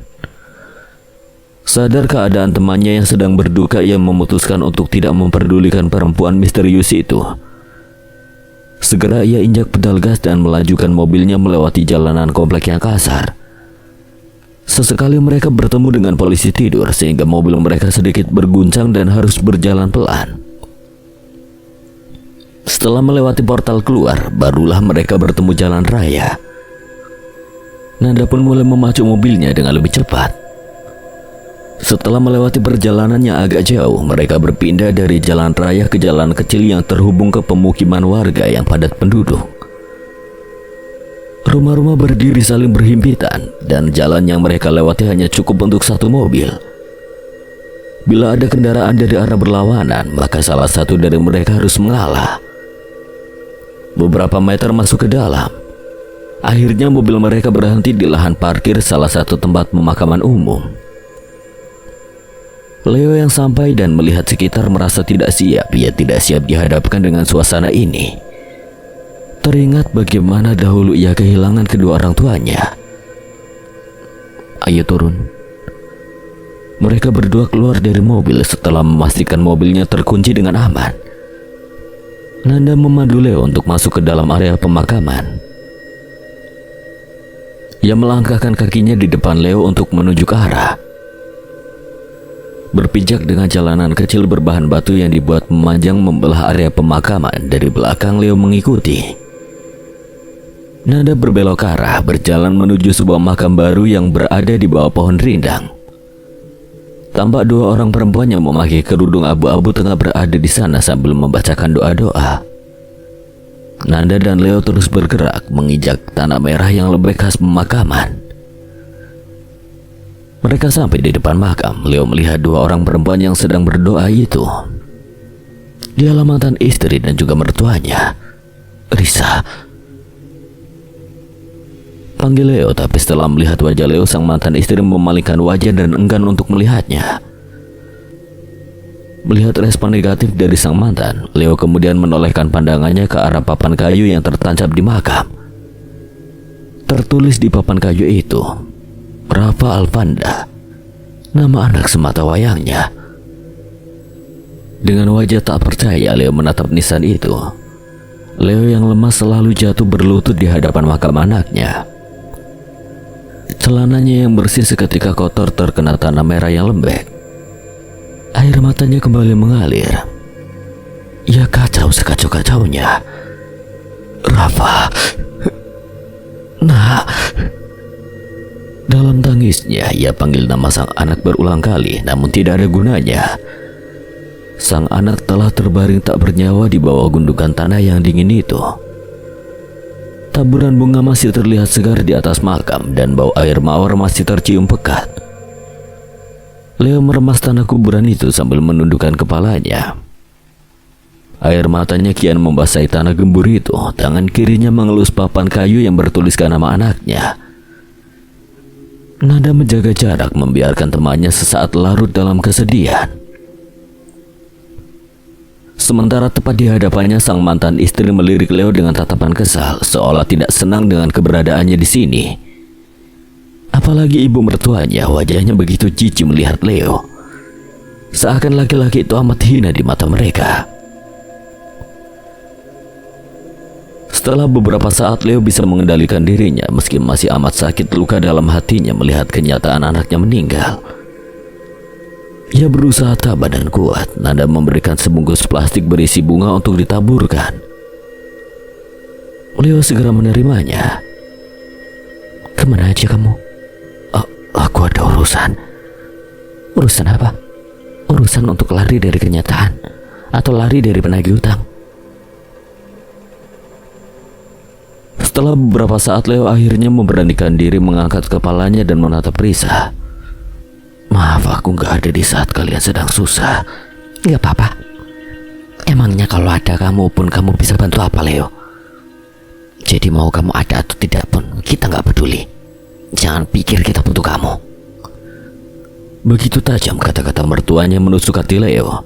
[SPEAKER 1] Sadar keadaan temannya yang sedang berduka, ia memutuskan untuk tidak memperdulikan perempuan misterius itu. Segera ia injak pedal gas dan melajukan mobilnya melewati jalanan komplek yang kasar. Sesekali mereka bertemu dengan polisi tidur sehingga mobil mereka sedikit berguncang dan harus berjalan pelan. Setelah melewati portal keluar, barulah mereka bertemu jalan raya. Nanda pun mulai memacu mobilnya dengan lebih cepat. Setelah melewati perjalanan yang agak jauh, mereka berpindah dari jalan raya ke jalan kecil yang terhubung ke pemukiman warga yang padat penduduk. Rumah-rumah berdiri saling berhimpitan dan jalan yang mereka lewati hanya cukup untuk satu mobil. Bila ada kendaraan dari arah berlawanan, maka salah satu dari mereka harus mengalah. Beberapa meter masuk ke dalam, akhirnya mobil mereka berhenti di lahan parkir salah satu tempat pemakaman umum. Leo yang sampai dan melihat sekitar merasa tidak siap. Ia tidak siap dihadapkan dengan suasana ini. Teringat bagaimana dahulu ia kehilangan kedua orang tuanya. "Ayo turun." Mereka berdua keluar dari mobil setelah memastikan mobilnya terkunci dengan aman. Nanda memandu Leo untuk masuk ke dalam area pemakaman. Ia melangkahkan kakinya di depan Leo untuk menuju ke arah. Berpijak dengan jalanan kecil berbahan batu yang dibuat memanjang membelah area pemakaman, dari belakang Leo mengikuti. Nanda berbelok ke arah, berjalan menuju sebuah makam baru yang berada di bawah pohon rindang. Tampak dua orang perempuan yang memakai kerudung abu-abu tengah berada di sana sambil membacakan doa-doa. Nanda dan Leo terus bergerak menginjak tanah merah yang lembek khas pemakaman. Mereka sampai di depan makam. Leo melihat dua orang perempuan yang sedang berdoa itu. Dialah mantan istri dan juga mertuanya, Risa. Panggil Leo, tapi setelah melihat wajah Leo, sang mantan istri memalingkan wajah dan enggan untuk melihatnya. Melihat respon negatif dari sang mantan, Leo kemudian menolehkan pandangannya ke arah papan kayu yang tertancap di makam. Tertulis di papan kayu itu, Rafa Alvanda, nama anak semata wayangnya. Dengan wajah tak percaya, Leo menatap nisan itu. Leo yang lemas selalu jatuh berlutut di hadapan makam anaknya. Celananya yang bersih seketika kotor terkena tanah merah yang lembek. Air matanya kembali mengalir. Ia kacau sekacau-kacaunya. "Rafa, Nak." Dalam tangisnya, ia panggil nama sang anak berulang kali, namun tidak ada gunanya. Sang anak telah terbaring tak bernyawa di bawah gundukan tanah yang dingin itu. Taburan bunga masih terlihat segar di atas makam dan bau air mawar masih tercium pekat. Leo meremas tanah kuburan itu sambil menundukkan kepalanya. Air matanya kian membasahi tanah gembur itu. Tangan kirinya mengelus papan kayu yang bertuliskan nama anaknya. Nanda menjaga jarak, membiarkan temannya sesaat larut dalam kesedihan. Sementara tepat di hadapannya, sang mantan istri melirik Leo dengan tatapan kesal, seolah tidak senang dengan keberadaannya di sini. Apalagi ibu mertuanya, wajahnya begitu jijik melihat Leo. Seakan laki-laki itu amat hina di mata mereka. Setelah beberapa saat, Leo bisa mengendalikan dirinya meski masih amat sakit luka dalam hatinya melihat kenyataan anaknya meninggal. Ia berusaha tabah dan kuat. Nanda memberikan sebungkus plastik berisi bunga untuk ditaburkan. Leo segera menerimanya. "Kemana aja kamu?" Aku ada urusan." "Urusan apa? Urusan untuk lari dari kenyataan atau lari dari penagih utang?" Setelah beberapa saat, Leo akhirnya memberanikan diri mengangkat kepalanya dan menatap Risa. "Maaf, aku gak ada di saat kalian sedang susah." "Gak apa-apa. Emangnya kalau ada kamu pun kamu bisa bantu apa, Leo? Jadi mau kamu ada atau tidak pun kita gak peduli. Jangan pikir kita butuh kamu." Begitu tajam kata-kata mertuanya menusuk hati Leo.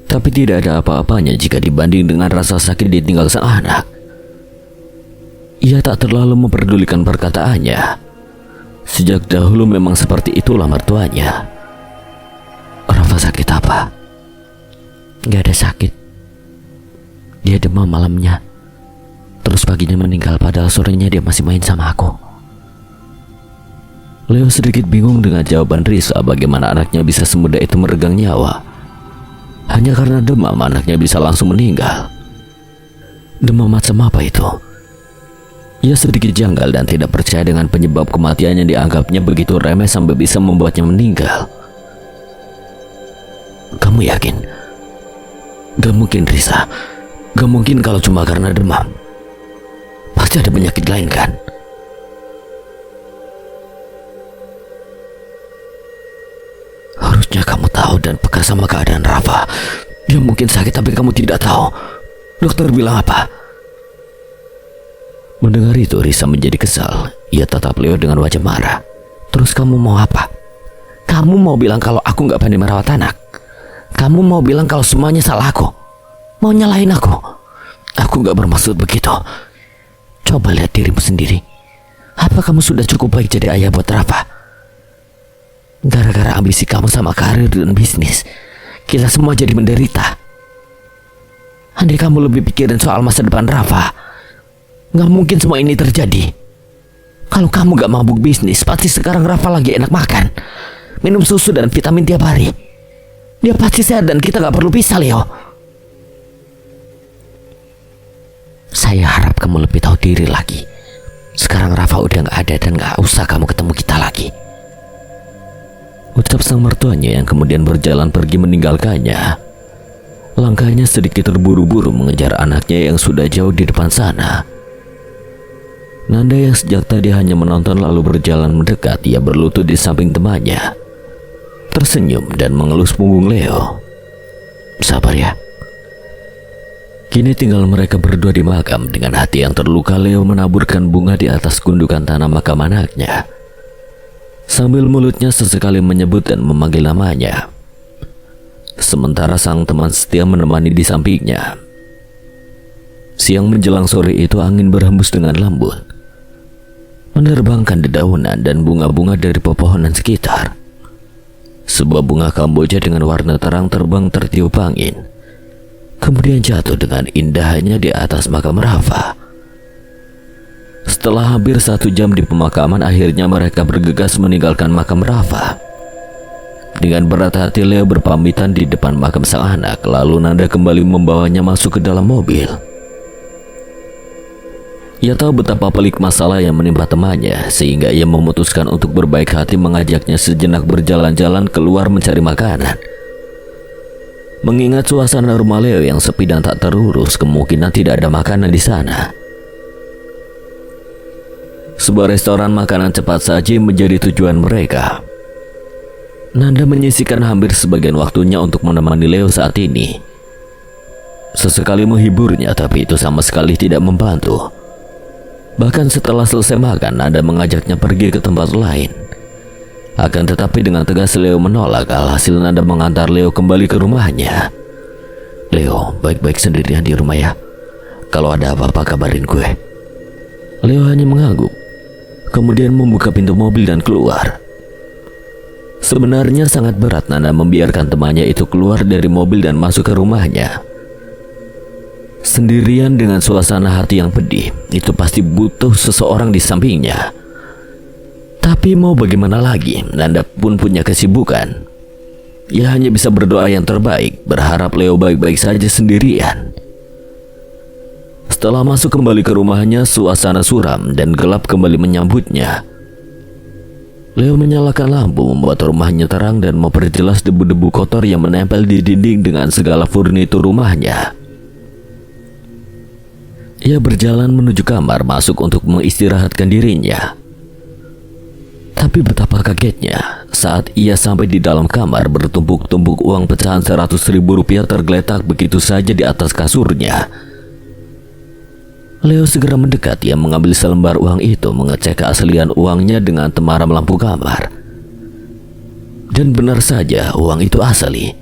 [SPEAKER 1] Tapi tidak ada apa-apanya jika dibanding dengan rasa sakit ditinggal sang anak. Ia tak terlalu memperdulikan perkataannya. Sejak dahulu memang seperti itulah mertuanya. "Rafa sakit apa?" "Gak ada sakit. Dia demam malamnya. Terus paginya meninggal, padahal sorenya dia masih main sama aku." Leo sedikit bingung dengan jawaban Risa. Bagaimana anaknya bisa semudah itu meregang nyawa. Hanya karena demam anaknya bisa langsung meninggal. Demam macam apa itu? Ia sedikit janggal dan tidak percaya dengan penyebab kematian yang dianggapnya begitu remeh sampai bisa membuatnya meninggal.
[SPEAKER 3] Kamu yakin? Gak mungkin, Risa. Gak mungkin kalau cuma karena demam. Pasti ada penyakit lain kan? Harusnya kamu tahu dan peka sama keadaan Rafa. Dia mungkin sakit tapi kamu tidak tahu. Dokter bilang apa?
[SPEAKER 1] Mendengar itu, Risa menjadi kesal. Ia tatap Leo dengan wajah marah.
[SPEAKER 3] Terus kamu mau apa? Kamu mau bilang kalau aku gak pandai merawat anak? Kamu mau bilang kalau semuanya salah aku? Mau nyalahin aku? Aku gak bermaksud begitu. Coba lihat dirimu sendiri. Apa kamu sudah cukup baik jadi ayah buat Rafa? Gara-gara ambisi kamu sama karir dan bisnis, kita semua jadi menderita. Andai kamu lebih pikirin soal masa depan Rafa, gak mungkin semua ini terjadi. Kalau kamu gak mabuk bisnis, pasti sekarang Rafa lagi enak makan, minum susu dan vitamin tiap hari. Dia pasti sehat dan kita gak perlu pisah, Leo. Saya harap kamu lebih tahu diri lagi. Sekarang Rafa udah gak ada dan gak usah kamu ketemu kita lagi.
[SPEAKER 1] Ucap sang mertuanya yang kemudian berjalan pergi meninggalkannya. Langkahnya sedikit terburu-buru mengejar anaknya yang sudah jauh di depan sana. Nanda yang sejak tadi hanya menonton lalu berjalan mendekat. Ia berlutut di samping temannya, tersenyum dan mengelus punggung Leo.
[SPEAKER 3] Sabar ya.
[SPEAKER 1] Kini tinggal mereka berdua di makam. Dengan hati yang terluka, Leo menaburkan bunga di atas gundukan tanah makam anaknya, sambil mulutnya sesekali menyebut dan memanggil namanya. Sementara sang teman setia menemani di sampingnya. Siang menjelang sore itu angin berhembus dengan lembut, menerbangkan dedaunan dan bunga-bunga dari pepohonan sekitar. Sebuah bunga kamboja dengan warna terang terbang tertiup angin, kemudian jatuh dengan indahnya di atas makam Rafa. Setelah hampir 1 jam di pemakaman, akhirnya mereka bergegas meninggalkan makam Rafa. Dengan berat hati Leo berpamitan di depan makam sang anak, lalu Nanda kembali membawanya masuk ke dalam mobil. Ia tahu betapa pelik masalah yang menimpa temannya, sehingga ia memutuskan untuk berbaik hati mengajaknya sejenak berjalan-jalan keluar mencari makanan. Mengingat suasana rumah Leo yang sepi dan tak terurus, kemungkinan tidak ada makanan di sana. Sebuah restoran makanan cepat saji menjadi tujuan mereka. Nanda menyisihkan hampir sebagian waktunya untuk menemani Leo saat ini. Sesekali menghiburnya, tapi itu sama sekali tidak membantu. Bahkan setelah selesai makan, Nanda mengajaknya pergi ke tempat lain. Akan tetapi dengan tegas Leo menolak. Alhasil Nanda mengantar Leo kembali ke rumahnya.
[SPEAKER 3] Leo, baik-baik sendirian di rumah ya. Kalau ada apa-apa kabarin gue.
[SPEAKER 1] Leo hanya mengangguk, kemudian membuka pintu mobil dan keluar. Sebenarnya sangat berat Nanda membiarkan temannya itu keluar dari mobil dan masuk ke rumahnya. Sendirian dengan suasana hati yang pedih, itu pasti butuh seseorang di sampingnya. Tapi mau bagaimana lagi, Nanda pun punya kesibukan. Ia hanya bisa berdoa yang terbaik, berharap Leo baik-baik saja sendirian. Setelah masuk kembali ke rumahnya, suasana suram dan gelap kembali menyambutnya. Leo menyalakan lampu, membuat rumahnya terang dan memperjelas debu-debu kotor yang menempel di dinding dengan segala furnitur rumahnya. Ia berjalan menuju kamar masuk untuk mengistirahatkan dirinya. Tapi betapa kagetnya saat ia sampai di dalam kamar, bertumpuk-tumpuk uang pecahan 100.000 rupiah tergeletak begitu saja di atas kasurnya. Leo segera mendekat. Ia mengambil selembar uang itu, mengecek keaslian uangnya dengan temaram lampu kamar. Dan benar saja, uang itu asli.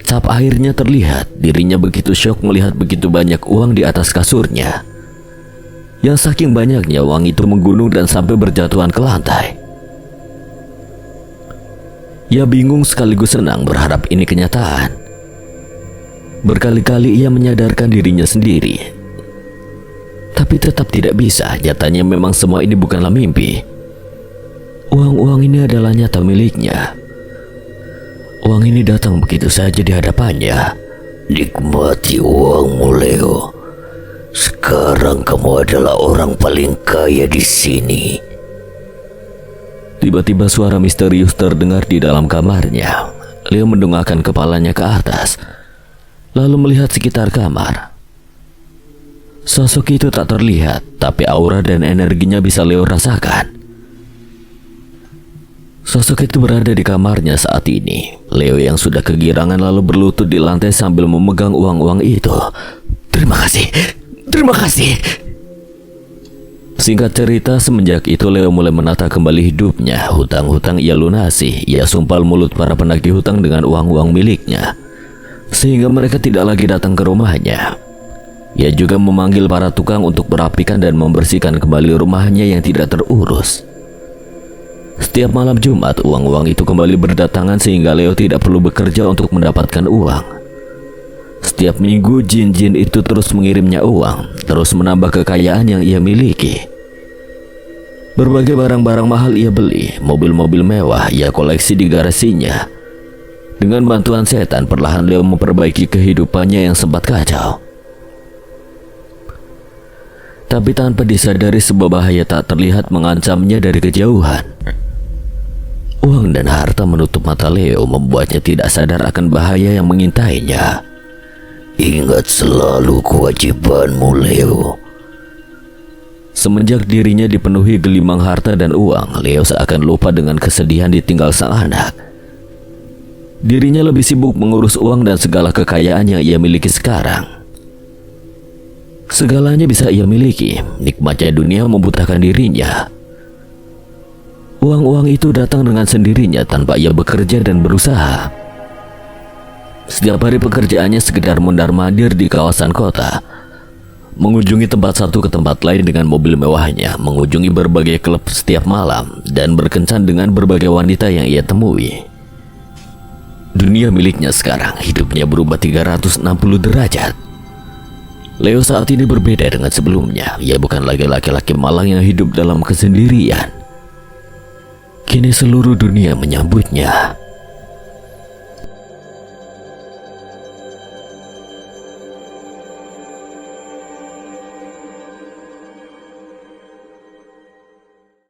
[SPEAKER 1] Cap airnya terlihat. Dirinya begitu syok melihat begitu banyak uang di atas kasurnya. Yang saking banyaknya uang itu menggunung dan sampai berjatuhan ke lantai. Ia bingung sekaligus senang, berharap ini kenyataan. Berkali-kali ia menyadarkan dirinya sendiri, tapi tetap tidak bisa. Nyatanya memang semua ini bukanlah mimpi. Uang-uang ini adalah nyata miliknya. Uang ini datang begitu saja di hadapannya.
[SPEAKER 2] Nikmati uangmu, Leo. Sekarang kamu adalah orang paling kaya di sini.
[SPEAKER 1] Tiba-tiba suara misterius terdengar di dalam kamarnya. Leo mendongakkan kepalanya ke atas, lalu melihat sekitar kamar. Sosok itu tak terlihat, tapi aura dan energinya bisa Leo rasakan. Sosok itu berada di kamarnya saat ini. Leo yang sudah kegirangan lalu berlutut di lantai sambil memegang uang-uang itu. Terima kasih. Singkat cerita, semenjak itu Leo mulai menata kembali hidupnya. Hutang-hutang ia lunasi. Ia sumpal mulut para penagih hutang dengan uang-uang miliknya, sehingga mereka tidak lagi datang ke rumahnya. Ia juga memanggil para tukang untuk merapikan dan membersihkan kembali rumahnya yang tidak terurus. Setiap malam Jumat, uang-uang itu kembali berdatangan sehingga Leo tidak perlu bekerja untuk mendapatkan uang. Setiap minggu, jin-jin itu terus mengirimnya uang, terus menambah kekayaan yang ia miliki. Berbagai barang-barang mahal ia beli, mobil-mobil mewah ia koleksi di garasinya. Dengan bantuan setan, perlahan Leo memperbaiki kehidupannya yang sempat kacau. Tapi tanpa disadari, sebuah bahaya tak terlihat mengancamnya dari kejauhan. Uang dan harta menutup mata Leo, membuatnya tidak sadar akan bahaya yang mengintainya.
[SPEAKER 2] Ingat selalu kewajibanmu, Leo.
[SPEAKER 1] Semenjak dirinya dipenuhi gelimang harta dan uang, Leo seakan lupa dengan kesedihan ditinggal sang anak. Dirinya lebih sibuk mengurus uang dan segala kekayaan yang ia miliki sekarang. Segalanya bisa ia miliki, nikmatnya dunia membutakan dirinya. Uang-uang itu datang dengan sendirinya tanpa ia bekerja dan berusaha. Setiap hari pekerjaannya sekedar mondar-mandir di kawasan kota, mengunjungi tempat satu ke tempat lain dengan mobil mewahnya, mengunjungi berbagai klub setiap malam, dan berkencan dengan berbagai wanita yang ia temui. Dunia miliknya sekarang, hidupnya berubah 360 derajat. Leo saat ini berbeda dengan sebelumnya. Ia bukan lagi laki-laki malang yang hidup dalam kesendirian. Kini seluruh dunia menyambutnya.